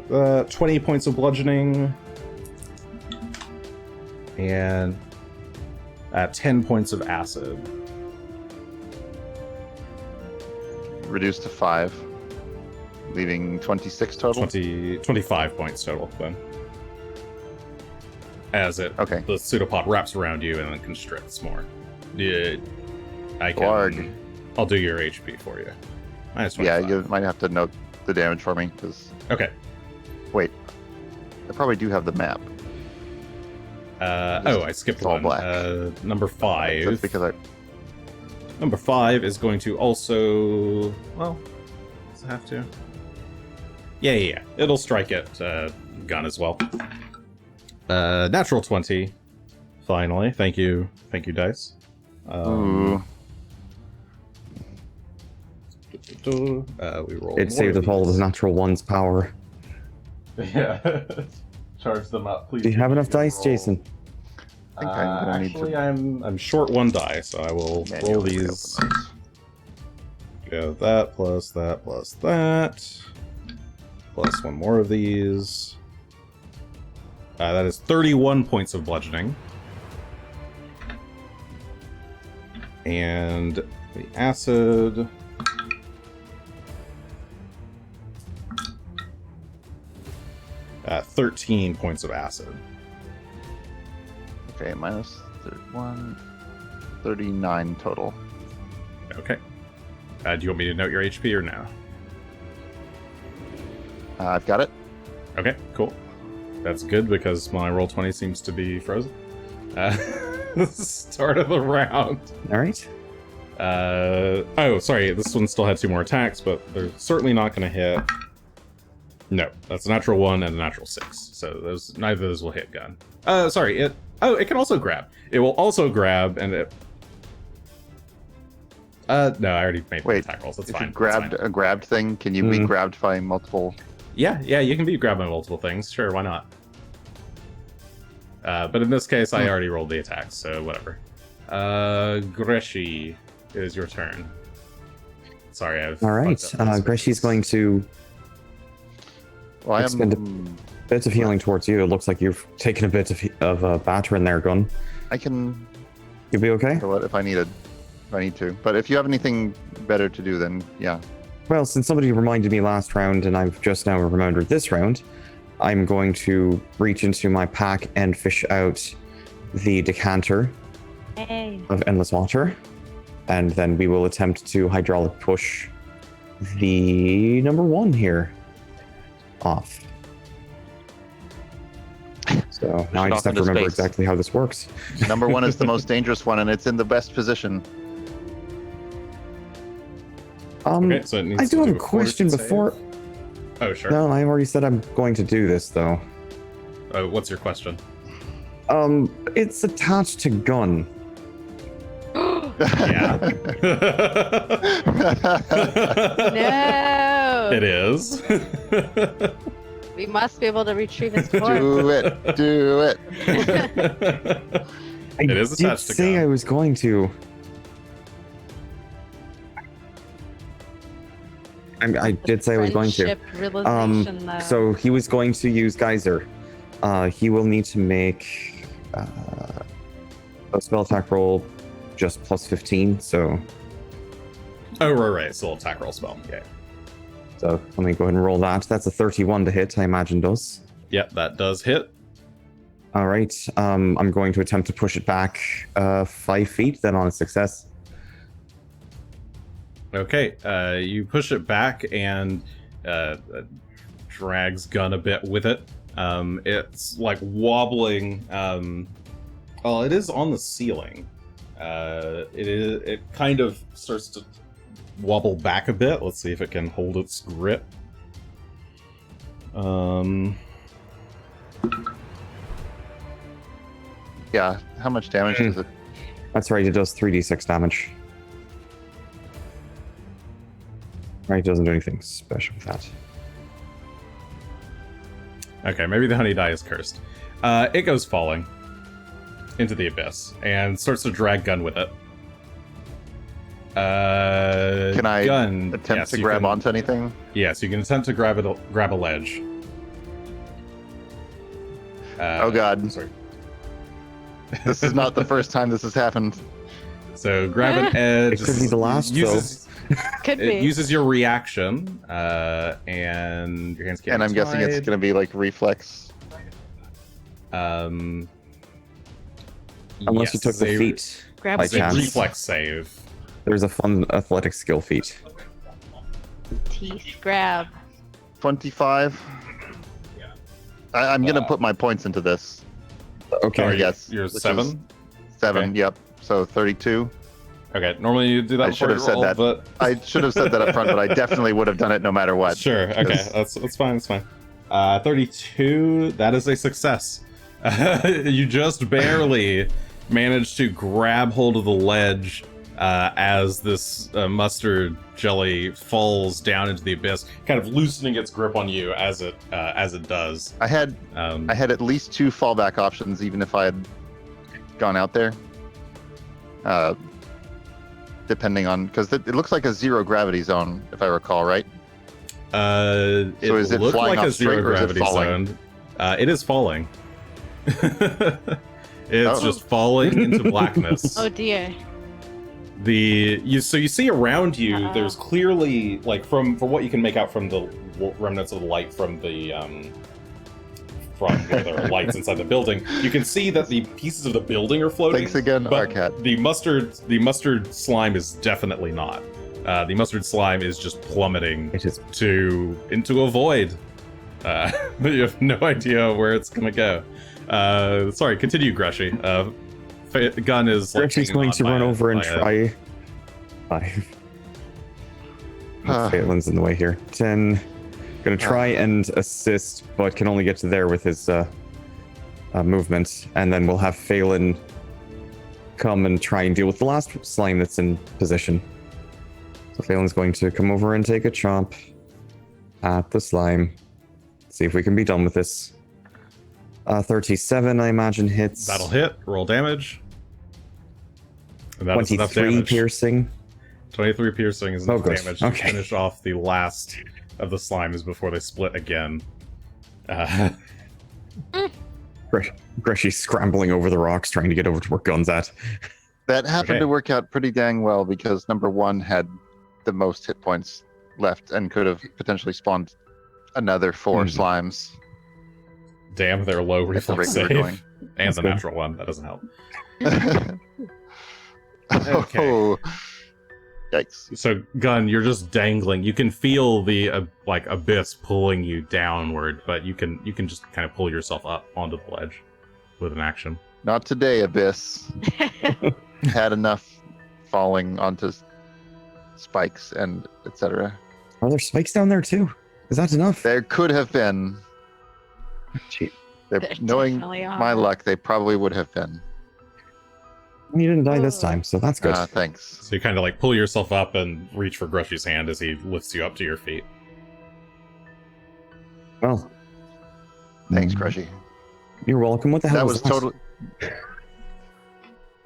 that. 20 points of bludgeoning. And 10 points of acid.
Reduced to 5. Leaving 26 total.
25 points total then. as the pseudopod wraps around you and then constricts more. Yeah, I'll do your HP for you.
Yeah, you might have to note the damage for me because.
Okay.
Wait, I probably do have the map.
I skipped one.
Black.
Number 5.
That's because
Number 5 is going to also. Well, does it have to? Yeah. It'll strike at Gunn as well. Natural 20. Finally, thank you, dice.
We
roll.
It saved us all the natural one's power.
Yeah. Charge them up, please.
Do you have enough dice, Jason?
I'm short 1 die, so I will roll these. Go that plus that plus that. Plus 1 more of these. That is 31 points of bludgeoning. And the acid. At 13 points of acid.
Okay, minus 31, 39 total.
Okay. Do you want me to note your HP or no?
I've got it.
Okay, cool. That's good because my roll 20 seems to be frozen. Start of the round.
All right.
Sorry. This one still had 2 more attacks, but they're certainly not going to hit. No, that's a natural 1 and a natural 6. So neither of those will hit Gunn. Sorry. It can also grab. It will also grab, and it. No, I already made the attack rolls. That's fine.
If you grabbed a grabbed thing, can you be grabbed by multiple?
Yeah, you can be grabbed by multiple things. Sure, why not? But in this case, I already rolled the attacks, so whatever. Greshy, it is your turn. Sorry, I've.
All right, Greshy's going to.
Well,
expend a bit of healing towards you. It looks like you've taken a bit of batter in there, Gunn.
I can.
You'll be okay.
If I need to. But if you have anything better to do, then yeah.
Well, since somebody reminded me last round, and I've just now remembered this round, I'm going to reach into my pack and fish out the decanter of endless water, and then we will attempt to hydraulic push the number 1 here off. So now I just have to remember exactly how this works.
Number 1 is the most dangerous one, and it's in the best position.
Okay, so
I do have a question before.
Oh, sure.
No, I already said I'm going to do this, though.
Oh, what's your question?
It's attached to Gunn.
Yeah.
No.
It is.
We must be able to retrieve his corpse.
Do it.
It is attached to Gunn.
I was going to. I did say I was going to. So he was going to use Geyser. He will need to make a spell attack roll just plus 15, so...
Oh, right. It's a little attack roll spell. Yeah.
So let me go ahead and roll that. That's a 31 to hit, I imagine does.
Yep, that does hit.
All right. I'm going to attempt to push it back 5 feet, then on a success.
Okay, you push it back and drags Gunn a bit with it. It's like wobbling. Well, it is on the ceiling. It kind of starts to wobble back a bit. Let's see if it can hold its grip.
Yeah, how much damage does it?
That's right, it does 3d6 damage. Right, it doesn't do anything special with that.
Okay, maybe the honey die is cursed. It goes falling into the abyss and starts to drag Gunn with it.
Can I attempt to grab onto anything?
Yes, you can attempt to grab a ledge.
Oh god.
Sorry.
This is not the first time this has happened.
So grab an edge.
It could be the last,
Could be.
It uses your reaction, and your hands can't.
And I'm guessing it's going to be like reflex.
Unless you took the feat
Grab
by
it's a
chance.
reflex save.
There's a fun athletic skill feat.
Teeth grab.
25. I'm going to put my points into this.
Okay.
Yes.
You're
which is
7?
7,
Okay.
Yep. So 32.
Okay, normally you do that
I
before
should have
you
said
roll,
that.
but...
I should have said that up front, but I definitely would have done it no matter what.
Sure, okay, that's fine, that's fine. 32, that is a success. You just barely managed to grab hold of the ledge as this mustard jelly falls down into the abyss, kind of loosening its grip on you as it does.
I had at least 2 fallback options, even if I had gone out there. Depending on, because it looks like a 0 gravity zone, if I recall, right?
So
is it flying
like
off
a 0
straight or is it
gravity
falling?
zone. It is falling. It's just falling into blackness.
Oh dear.
You see around you,
Uh-oh.
there's clearly, like, from what you can make out from the remnants of the light from the from where there are lights inside the building, you can see that the pieces of the building are floating.
Thanks again,
but
Arcat.
the mustard slime is definitely not. The mustard slime is just plummeting
It is.
into a void. You have no idea where it's gonna go. Sorry, continue, Greshy. Gunn is like,
Greshy's
hanging
going
on
to
by
run
a-
over and
by a-
try. 5. Phelan's in the way here. 10. Gonna try and assist, but can only get to there with his movement. And then we'll have Phelan come and try and deal with the last slime that's in position. So Phelan's going to come over and take a chomp at the slime. See if we can be done with this. 37, I imagine, hits.
That'll hit. Roll damage. And that is enough
23
damage.
piercing.
23 piercing is
Oh,
enough
good.
damage to
Okay.
finish off the last of the slimes before they split again.
Greshy's scrambling over the rocks, trying to get over to where Gunn's at.
That happened
Okay.
to work out pretty dang well because number 1 had the most hit points left and could have potentially spawned another 4 slimes.
Damn, they're low
At the
reflex
rate we were
save.
going.
And
That's
the
good.
natural one. That doesn't help.
Oh, yikes.
So, Gunn, you're just dangling. You can feel the like abyss pulling you downward, but you can just kind of pull yourself up onto the ledge with an action.
Not today, Abyss. Had enough falling onto spikes and etc.
Are there spikes down there too? Is that enough?
There could have been.
Gee,
There
Knowing
definitely are.
my luck, they probably would have been.
you didn't die this time, so that's good.
Thanks.
So you kind of like pull yourself up and reach for Greshy's hand as he lifts you up to your feet.
Well,
Thanks,
mm,
Greshy.
You're welcome. What the hell
That
was
was totally.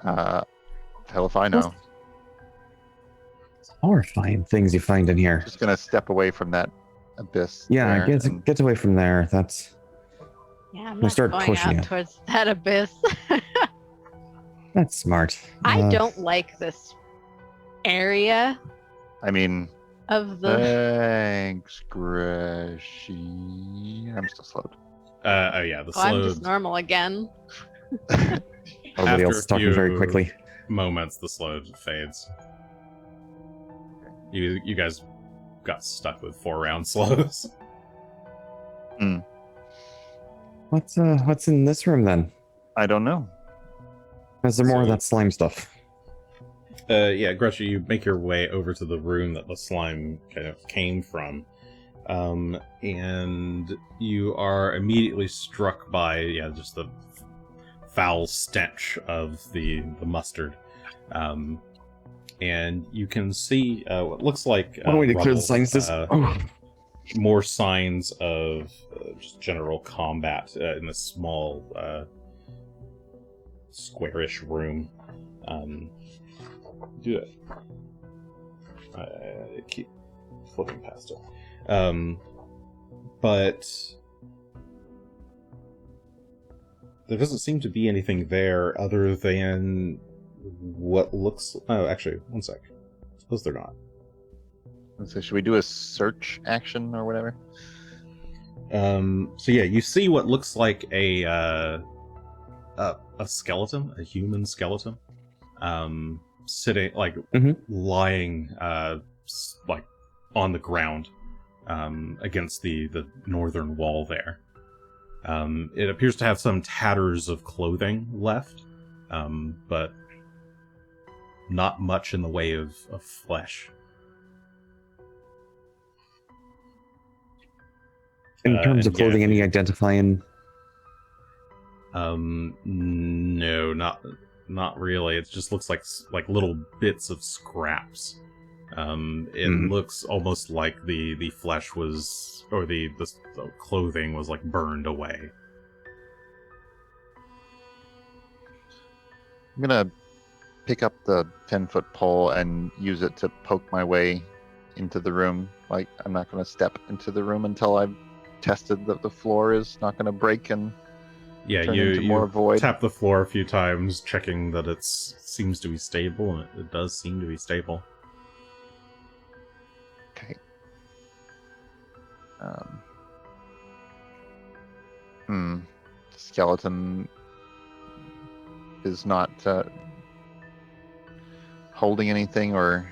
Hell if I know.
horrifying things you find in here.
Just gonna step away from that abyss.
Yeah,
there and-
get away from there. That's
Yeah, I'm
We'll
not
start
going
pushing
out
it.
towards that abyss.
smart.
I don't like this area
I mean,
of the.
thanks, Greshy. I'm still slowed.
Oh yeah, the
Oh, I'm
slow
just normal again.
Everybody else is talking very quickly.
moments the slow fades. You guys got stuck with 4-round slows.
What's in this room then?
I don't know.
Is there more of
So-
that slime stuff?
Yeah, Greshy, you make your way over to the room that the slime kind of came from. And you are immediately struck by, just the foul stench of the mustard. And you can see what looks like
One way to clear the
rubble,
signs.
more signs of just general combat in this small, squarish room. Do it. I keep flipping past it. But there doesn't seem to be anything there other than what looks... Oh, actually, one sec. Suppose they're not.
So should we do a search action or whatever?
So yeah, you see what looks like a skeleton, a human skeleton, sitting like lying like on the ground against the northern wall there. It appears to have some tatters of clothing left, but not much in the way of flesh.
In terms of clothing, any identifying?
No, not really. It just looks like little bits of scraps. It looks almost like the flesh was, or the clothing was like burned away.
I'm gonna pick up the 10-foot pole and use it to poke my way into the room. Like, I'm not gonna step into the room until I've tested that the floor is not gonna break and turn into more void.
Tap the floor a few times, checking that it seems to be stable, and it does seem to be stable.
Okay. Skeleton is not holding anything or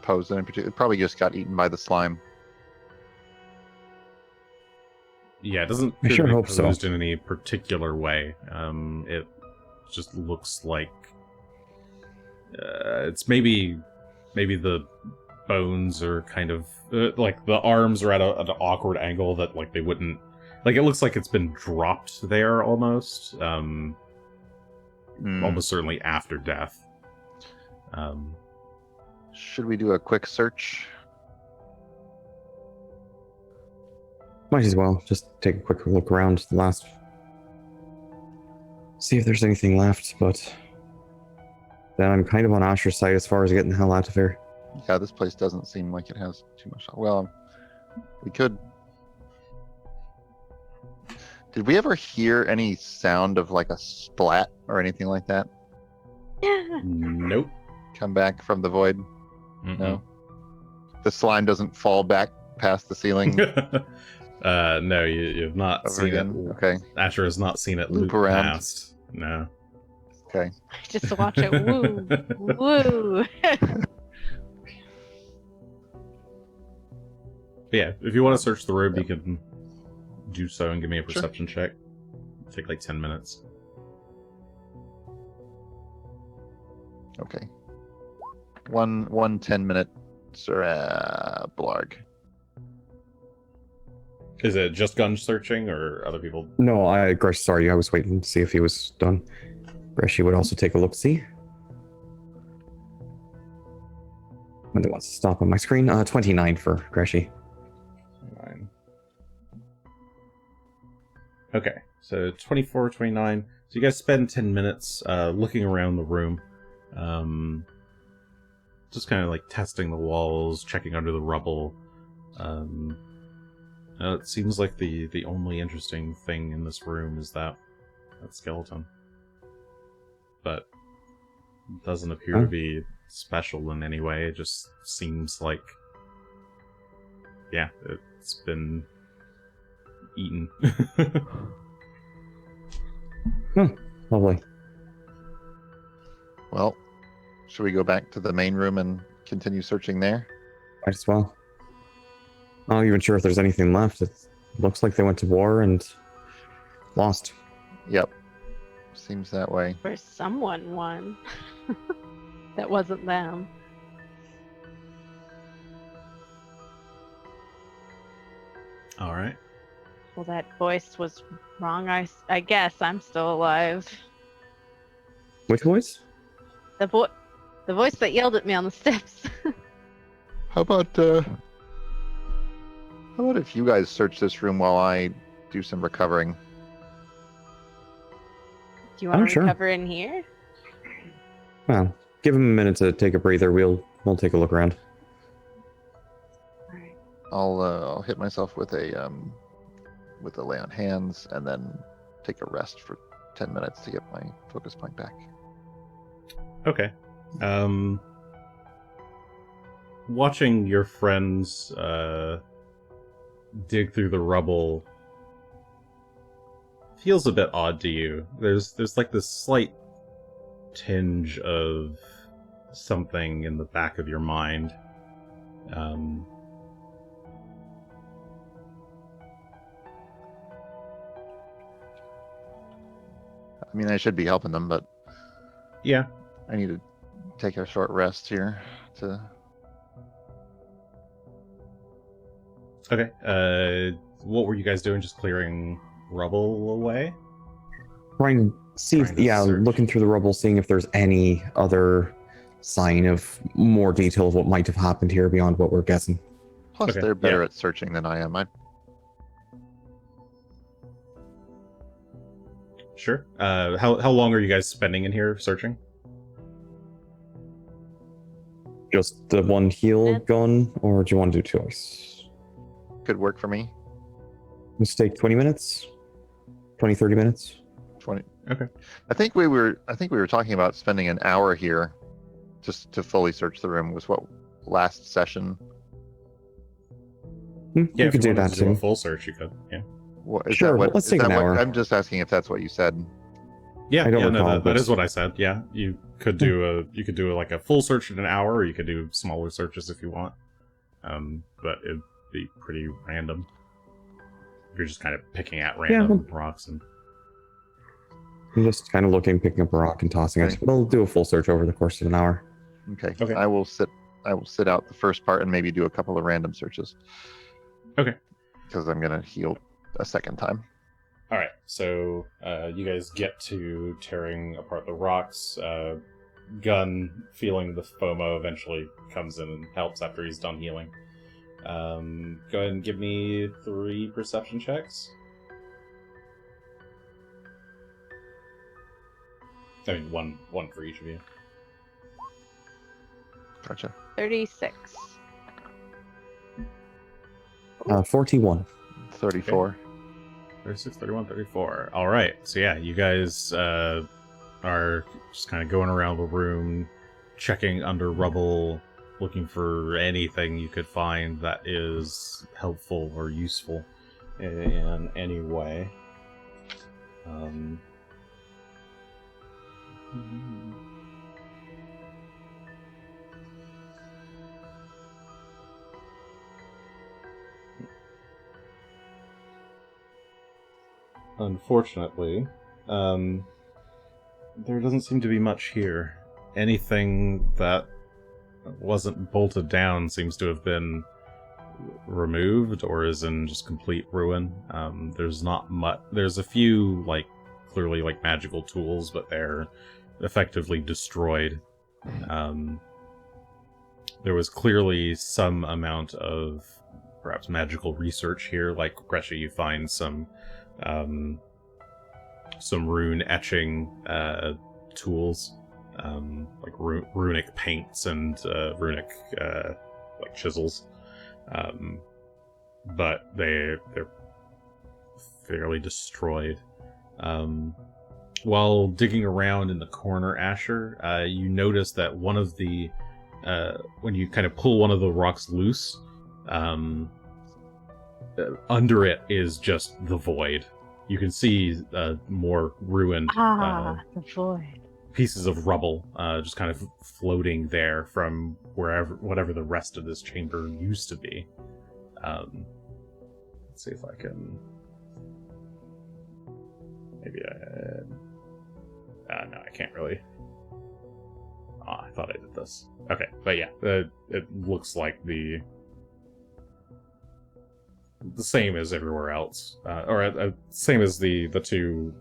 posed in particular. It probably just got eaten by the slime.
Yeah, it doesn't
I sure hope
posed
so.
in any particular way. It just looks like it's maybe the bones are kind of like the arms are at an awkward angle that like they wouldn't, like, it looks like it's been dropped there almost. Almost certainly after death.
Should we do a quick search?
Might as well. Just take a quick look around the last. See if there's anything left, but then I'm kind of on Asher's side as far as getting the hell out of here.
Yeah, this place doesn't seem like it has too much. Well, we could. Did we ever hear any sound of like a splat or anything like that?
Nope.
Come back from the void? No. The slime doesn't fall back past the ceiling.
No, you've not seen it.
Okay.
Asher has not seen it
loop around.
Past. No.
Okay.
Just watch it. Woo, woo.
Yeah, if you want to search the room, you can do so and give me a perception check. It'll take like 10 minutes.
Okay. One 10-minute blarg.
Is it just Gunn searching, or other people?
No, Greshy, sorry, I was waiting to see if he was done. Greshy would also take a look-see. When it wants to stop on my screen. 29 for Greshy.
9. Okay, so 24, 29. So you guys spend 10 minutes looking around the room. Just kind of like testing the walls, checking under the rubble. It seems like the only interesting thing in this room is that skeleton. But it doesn't appear to be special in any way. It just seems like, yeah, it's been eaten.
Lovely.
Well, should we go back to the main room and continue searching there?
Might as well. I'm not even sure if there's anything left. It looks like they went to war and lost.
Yep. Seems that way.
Or someone won. That wasn't them.
All right.
Well, that voice was wrong. I guess I'm still alive.
Which voice?
The voice that yelled at me on the steps.
How about if you guys search this room while I do some recovering?
Do you want to
sure.
recover in here?
Well, give him a minute to take a breather. We'll take a look around.
All right.
I'll hit myself with a lay on hands and then take a rest for 10 minutes to get my focus point back.
Okay. Watching your friends dig through the rubble feels a bit odd to you. There's like this slight tinge of something in the back of your mind.
I mean, I should be helping them, but
yeah,
I need to take a short rest here to.
Okay. What were you guys doing? Just clearing rubble away?
Trying to see,
Trying to search.
looking through the rubble, seeing if there's any other sign of more detail of what might have happened here beyond what we're guessing.
Plus, they're better at searching than I am.
Sure. How long are you guys spending in here searching?
Just the one heal gun, or do you want to do choice?
Could work for me.
Let's take 20 minutes. 20, 30 minutes.
20.
Okay.
I think we were talking about spending an hour here just to fully search the room. Was what last session?
Yeah, you could do that
too.
too.
A full search, you could. Yeah.
Well,
sure. Let's take an hour.
I'm just asking if that's what you said.
Yeah, that is what I said. Yeah, you could do like a full search in an hour, or you could do smaller searches if you want. But it'd be pretty random. You're just kind of picking at random rocks and.
I'm just kind of looking, picking up a rock and tossing it. We'll do a full search over the course of an hour.
Okay. I will sit out the first part and maybe do a couple of random searches.
Okay.
Because I'm gonna heal a second time.
All right. So you guys get to tearing apart the rocks. Gunn, feeling the FOMO, eventually comes in and helps after he's done healing. Go ahead and give me 3 perception checks. I mean, one for each of you.
Gotcha.
36.
41.
34.
Okay. 36, 31, 34. All right. So yeah, you guys are just kind of going around the room, checking under rubble, looking for anything you could find that is helpful or useful in any way. Unfortunately, there doesn't seem to be much here. Anything that wasn't bolted down seems to have been removed or is in just complete ruin. There's not much. There's a few, clearly magical tools, but they're effectively destroyed. There was clearly some amount of perhaps magical research here. Like Greshy, you find some rune etching tools, like runic paints and runic chisels, but they're fairly destroyed. While digging around in the corner, Asher, you notice that one of the when you kind of pull one of the rocks loose, under it is just the void. You can see more ruined
the void.
Pieces of rubble just kind of floating there from whatever the rest of this chamber used to be. Let's see if I can. Maybe no, I can't really. I thought I did this. Okay, but yeah, it looks like the same as everywhere else, or same as the 2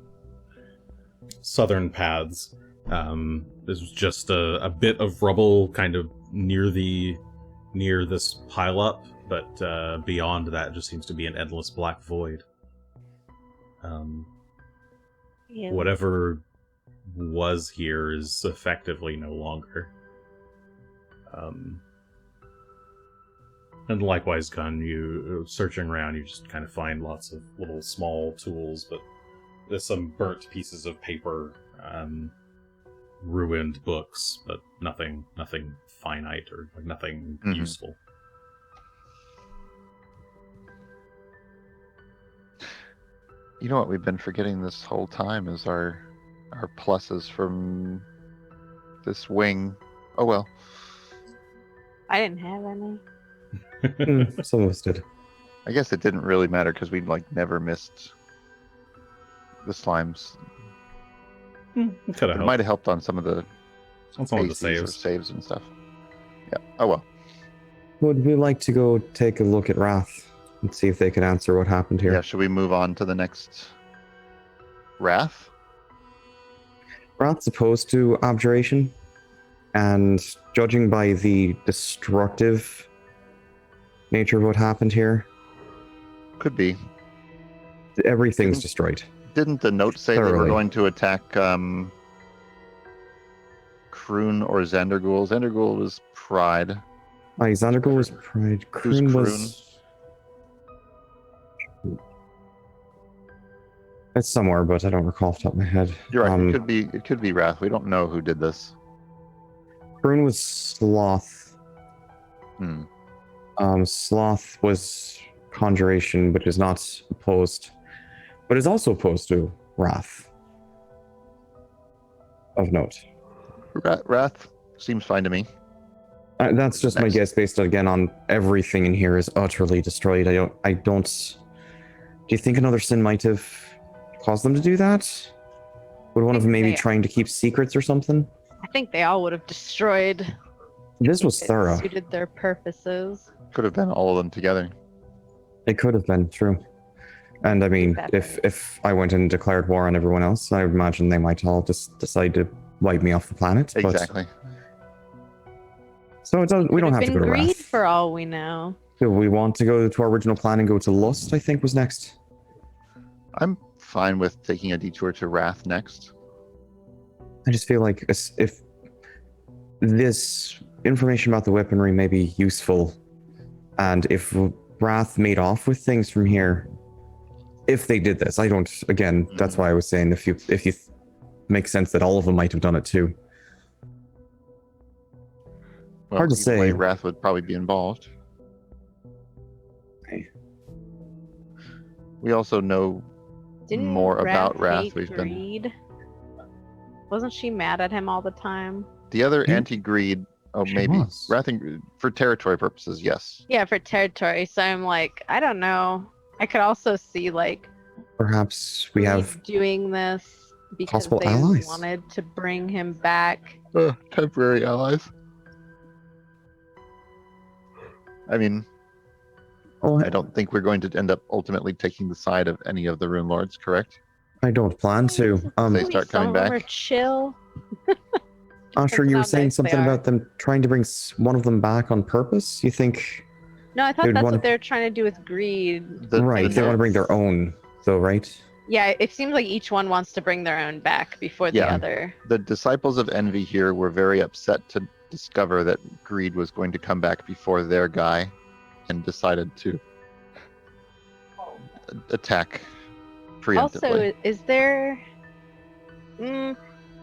southern paths. This was just a bit of rubble, kind of near this pile up, but beyond that, it just seems to be an endless black void. Whatever was here is effectively no longer. And likewise, Gunn, you searching around, you just kind of find lots of little small tools, but there's some burnt pieces of paper, ruined books, but nothing finite or nothing useful.
You know what we've been forgetting this whole time is our pluses from this wing. Oh well.
I didn't have any.
Some of us did.
I guess it didn't really matter because we never missed the slimes.
Could have
It might have helped on some of the
saves.
or saves and stuff. Yeah. Oh well.
Would we like to go take a look at Wrath and see if they can answer what happened here?
Yeah. Should we move on to the next Wrath?
Wrath's opposed to abjuration, and judging by the destructive nature of what happened here,
Could be.
everything's destroyed.
Didn't the note say they were
Thoroughly.
going to attack Kroon or Zandergul? Zandergul was Pride.
Zandergul was Pride.
Who's
Kroon was... It's somewhere, but I don't recall off the top of my head.
You're right. It could be Wrath. We don't know who did this.
Kroon was Sloth.
Hmm.
Sloth was Conjuration, but is not opposed, but is also opposed to Wrath. Of note.
Wrath seems fine to me.
That's just my guess, based again on everything in here is utterly destroyed. I don't. Do you think another sin might have caused them to do that? Would one of them maybe trying to keep secrets or something?
I think they all would have destroyed.
This was thorough.
Suited their purposes.
Could have been all of them together.
It could have been true. And I mean, if I went and declared war on everyone else, I imagine they might all just decide to wipe me off the planet.
Exactly.
So it doesn't, we don't have to go to
Greed
Wrath.
for all we know.
Do we want to go to our original plan and go to Lust, I think was next?
I'm fine with taking a detour to Wrath next.
I just feel like if this information about the weaponry may be useful, and if Wrath made off with things from here, if they did this, I don't, again, that's why I was saying if you make sense that all of them might have done it too.
Well,
hard to
either
say.
way, Wrath would probably be involved.
Okay.
We also know more about Wrath.
Hate Greed? Wasn't she mad at him all the time?
The other anti-greed. Oh,
She
maybe
was.
Wrath and for territory purposes. Yes.
Yeah, for territory. So I'm like, I don't know. I could also see like
Perhaps we have
doing this because
possible
they
allies.
wanted to bring him back.
Temporary allies. I mean, I don't think we're going to end up ultimately taking the side of any of the Runelords, correct?
I don't plan to.
They start coming
Some of them
back.
are chill.
Sure, you were
how
saying
nice they
something
are.
about them trying to bring one of them back on purpose? You think...
No, I thought
They'd
that's
wanna-
what they're trying to do with greed.
right, they want to bring
notes.
their own, though, right?
Yeah, it seems like each one wants to bring their own back before the
Yeah.
other.
The disciples of envy here were very upset to discover that greed was going to come back before their guy, and decided to attack preemptively.
Also, is there?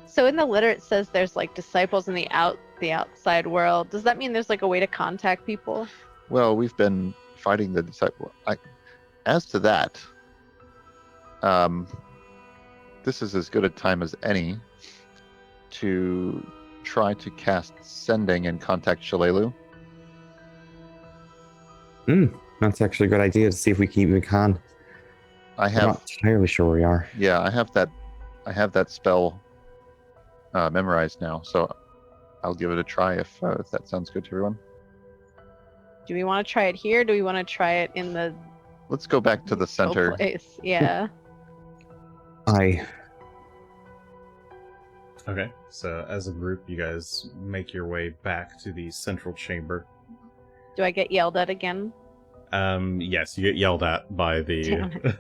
So in the letter it says there's like disciples in the outside world. Does that mean there's like a way to contact people?
Well, we've been fighting the disciple. As to that, this is as good a time as any to try to cast Sending and contact Shalelu.
That's actually a good idea to see if we can.
I
I'm
have,
not entirely sure where we are.
yeah, I have that spell memorized now, so I'll give it a try if that sounds good to everyone.
Do we want to try it here? Do we want to try it in the
Let's go back to the center.
place? Yeah.
Okay, so as a group, you guys make your way back to the central chamber.
Do I get yelled at again?
Yes, you get yelled at by the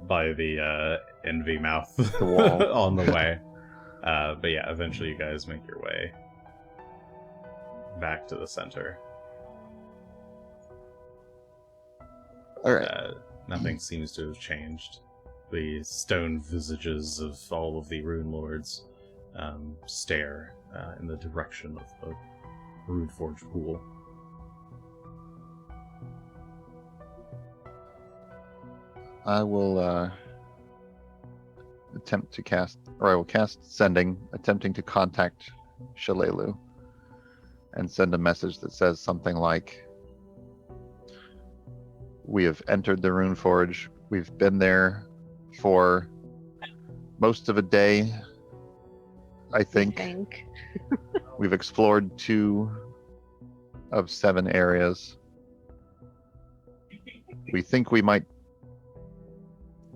by the envy mouth
The wall.
on the way. But yeah, eventually you guys make your way back to the center.
All right.
Nothing seems to have changed. The stone visages of all of the Runelords stare in the direction of the Runeforge pool.
I will attempt to cast, or I will cast sending, attempting to contact Shough, and send a message that says something like, we have entered the Rune Forge. We've been there for most of a day, I think. We've explored 2 of 7 areas. We think we might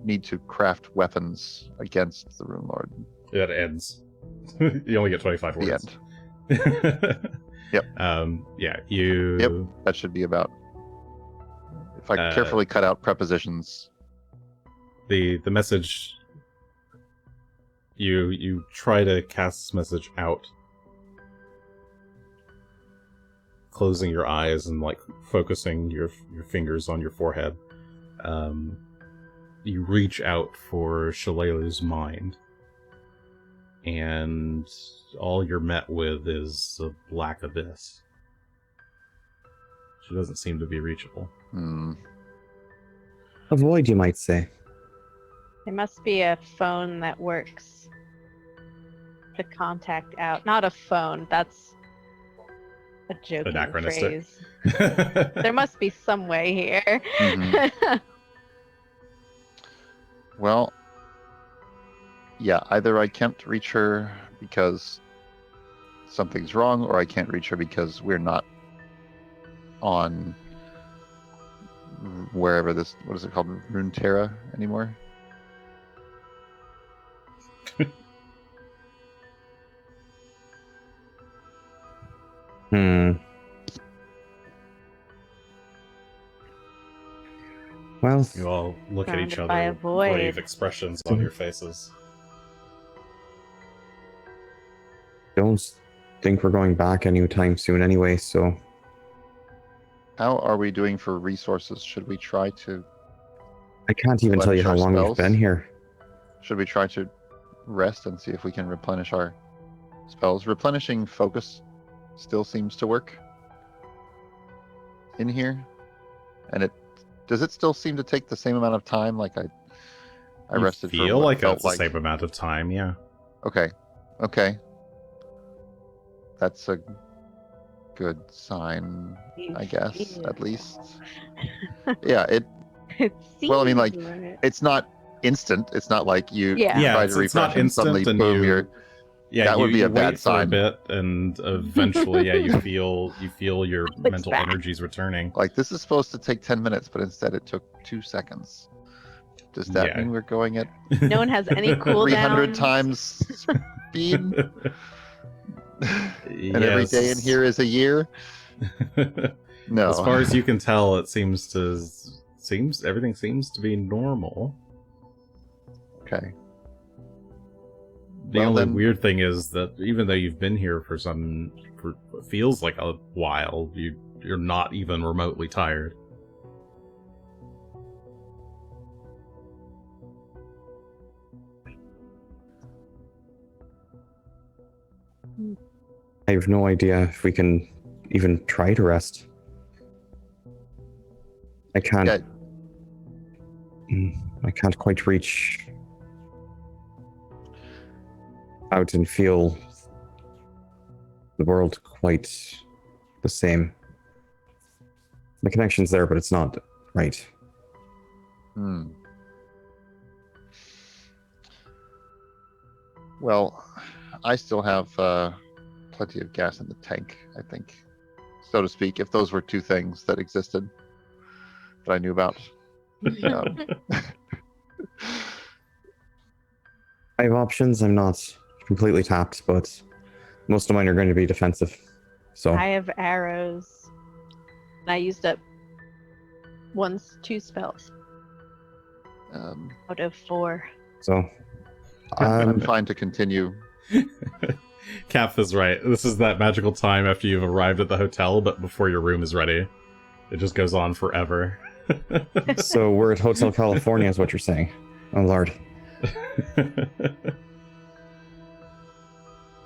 need to craft weapons against the Runelord.
That ends. You only get 25 words.
The end. Yep.
Yeah, you...
Yep, that should be about... If I carefully cut out prepositions.
The message... You try to cast this message out, closing your eyes and like focusing your fingers on your forehead. You reach out for Shaugh's mind, and all you're met with is a black abyss. She doesn't seem to be reachable.
A void, you might say.
There must be a phone that works to contact out. Not a phone, that's a joking
Anachronistic.
phrase. There must be some way here.
Mm-hmm. Well, yeah, either I can't reach her because something's wrong, or I can't reach her because we're not on wherever this, what is it called, Runeterra anymore?
Well,
You all look at each
Surrounded by a
other,
void.
brave expressions on your faces.
don't think we're going back anytime soon anyway, so...
How are we doing for resources? Should we try to...
I can't even tell you how long we've been here.
Should we try to rest and see if we can replenish our spells? Replenishing focus still seems to work in here. And does it still seem to take the same amount of time? Like I rested for
feel
what
like
felt
it's the same amount of time, yeah.
Okay. That's a good sign, I guess, at least. Yeah,
It
well, I mean, like,
seems right.
it's not instant. It's not like you
Yeah.
try to
it's not
refresh and suddenly
instant, and
boom,
you- Yeah,
That would be
you
a bad
wait for a
sign.
bit, and eventually, yeah, you feel your
It's
mental
back.
energies returning.
like this is supposed to take 10 minutes, but instead it took 2 seconds. Does that
Yeah.
mean we're going at
No one has any cooldowns.
300 times speed? And every day in here is a year? No.
As far as you can tell, it seems everything seems to be normal.
Okay.
The
Well,
only
then-
weird thing is that even though you've been here for what feels like a while, you're not even remotely tired.
I have no idea if we can even try to rest. I can't...
Yeah.
I can't quite reach out and feel the world quite the same. The connection's there, but it's not right.
Well, I still have plenty of gas in the tank, I think, so to speak, if those were 2 things that existed that I knew about.
I have options. I'm not completely tapped, but most of mine are going to be defensive. So
I have arrows. And I used up 2 spells out of 4.
So
I'm fine to continue.
Cap is right. This is that magical time after you've arrived at the hotel, but before your room is ready. It just goes on forever.
So we're at Hotel California, is what you're saying. Oh Lord.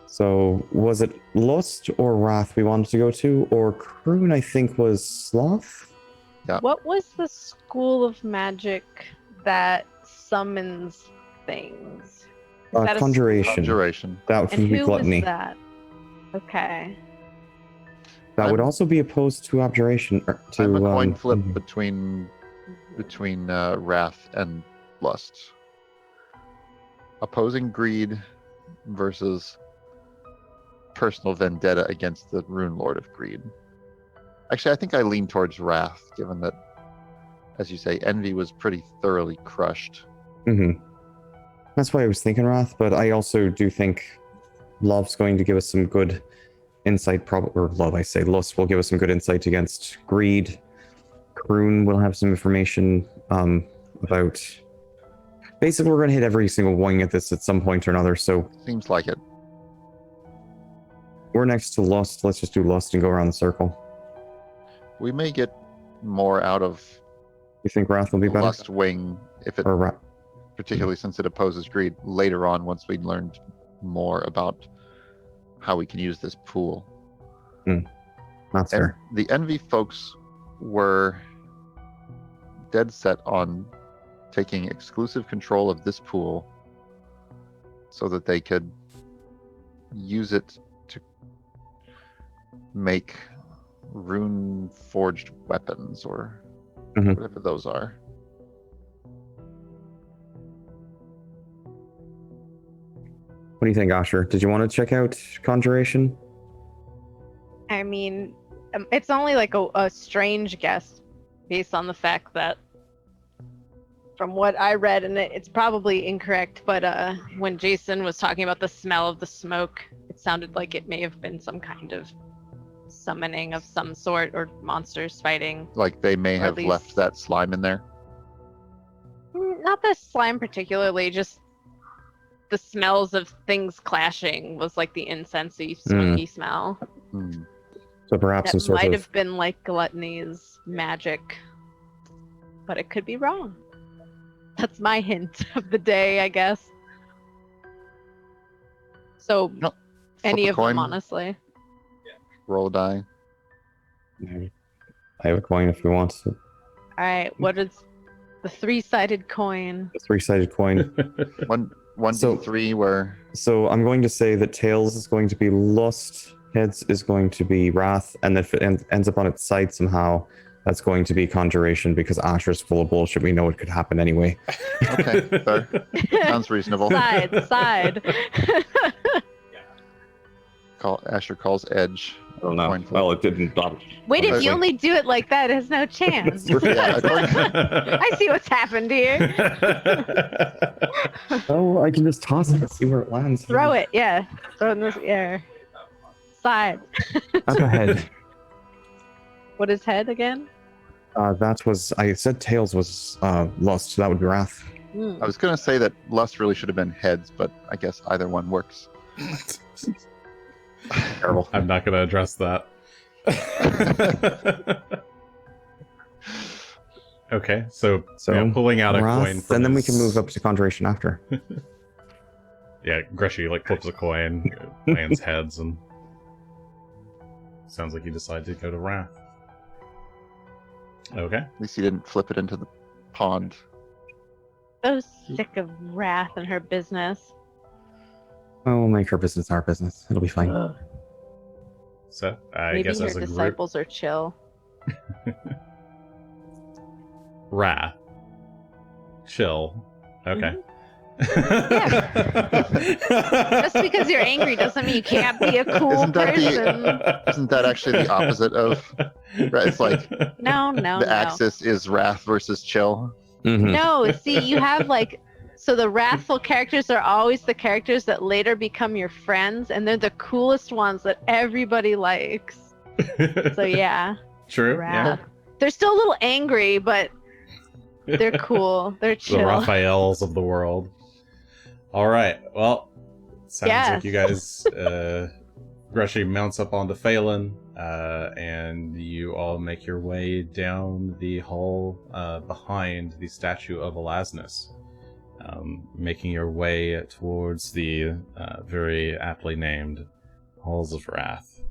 So was it Lust or Wrath we wanted to go to, or Kroon? I think was Sloth.
What was the school of magic that summons things? Is that
Conjuration.
Conjuration.
That would
And
be
who
gluttony.
was that? Okay.
That would also be opposed to abjuration.
I'm a coin flip between wrath and lust. Opposing greed versus personal vendetta against the Runelord of Greed. Actually, I think I lean towards wrath, given that, as you say, envy was pretty thoroughly crushed.
Mm-hmm. That's why I was thinking wrath, but I also do think love's going to give us some good insight, lust will give us some good insight against greed. Kroon will have some information about... Basically, we're going to hit every single wing at this at some point or another, so...
Seems like it.
We're next to lust. Let's just do lust and go around the circle.
We may get more out of...
You think wrath will be better?
Lust wing, if it... particularly since it opposes greed, later on once we learned more about how we can use this pool.
That's fair.
The envy folks were dead set on taking exclusive control of this pool so that they could use it to make rune forged weapons or whatever those are.
What do you think, Asher? Did you want to check out Conjuration?
I mean, it's only like a strange guess based on the fact that from what I read, and it's probably incorrect, but when Jason was talking about the smell of the smoke, it sounded like it may have been some kind of summoning of some sort or monsters fighting.
Like they may have left that slime in there?
Not the slime particularly, just the smells of things clashing was like the incensey, smoky smell.
So perhaps some sort of...
might have been like gluttony's magic, but it could be wrong. That's my hint of the day, I guess. So, any of them, honestly.
Roll a die.
I have a coin if you want.
All right, what is the three-sided coin?
The three-sided coin.
One to three, where...
So I'm going to say that tails is going to be lust, heads is going to be wrath, and if it ends up on its side somehow, that's going to be conjuration, because Asher's full of bullshit. We know it could happen anyway.
Okay, fair. Sounds reasonable.
Side.
Asher calls edge.
Oh no. Well, it didn't.
Wait, if you only do it like that, it has no chance. I see what's happened here.
Oh, I can just toss it and see where it lands.
Throw it, yeah. Throw it in the air. Side.
Up ahead.
What is head again?
I said tails was lust, so that would be wrath.
I was going to say that lust really should have been heads, but I guess either one works.
Terrible.
I'm not going to address that. Okay, so pulling out a coin from
and then we can move up to conjuration after.
Yeah, Greshy flips a coin, lands heads, and sounds like you decided to go to wrath. Okay.
At least he didn't flip it into the pond.
So sick of wrath and her business.
Well, we'll make her business our business. It'll be fine.
So,
Maybe
guess
her
as a
disciples are chill.
Wrath. Chill. Okay.
Just because you're angry doesn't mean you can't be a cool person.
Isn't that actually the opposite of... It's like...
No.
The axis is wrath versus chill.
Mm-hmm.
No, see, you have so the wrathful characters are always the characters that later become your friends, and they're the coolest ones that everybody likes. So yeah.
True.
Wrath. Yeah. They're still a little angry, but they're cool. They're chill.
The Raphaels of the world. All right. Well, sounds like you guys, Greshy mounts up onto Phelan, and you all make your way down the hall behind the statue of Elasnus, making your way towards the very aptly named Halls of Wrath.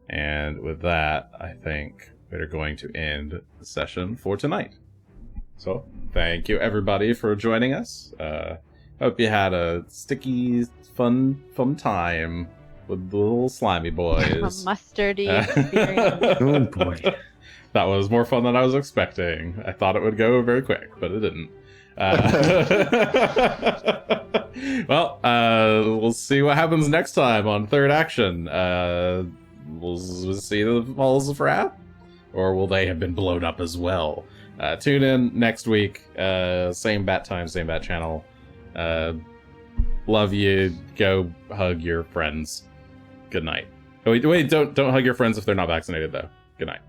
And with that, I think we're going to end the session for tonight. So, thank you everybody for joining us. Hope you had a sticky, fun time with the little slimy boys.
A mustardy experience.
Oh boy.
That was more fun than I was expecting. I thought it would go very quick, but it didn't. Well, we'll see what happens next time on Third Action. We'll see the Halls of Wrath, or will they have been blown up as well? Tune in next week. Same bat time, same bat channel. Love you. Go hug your friends. Good night. Oh, wait, don't hug your friends if they're not vaccinated, though. Good night.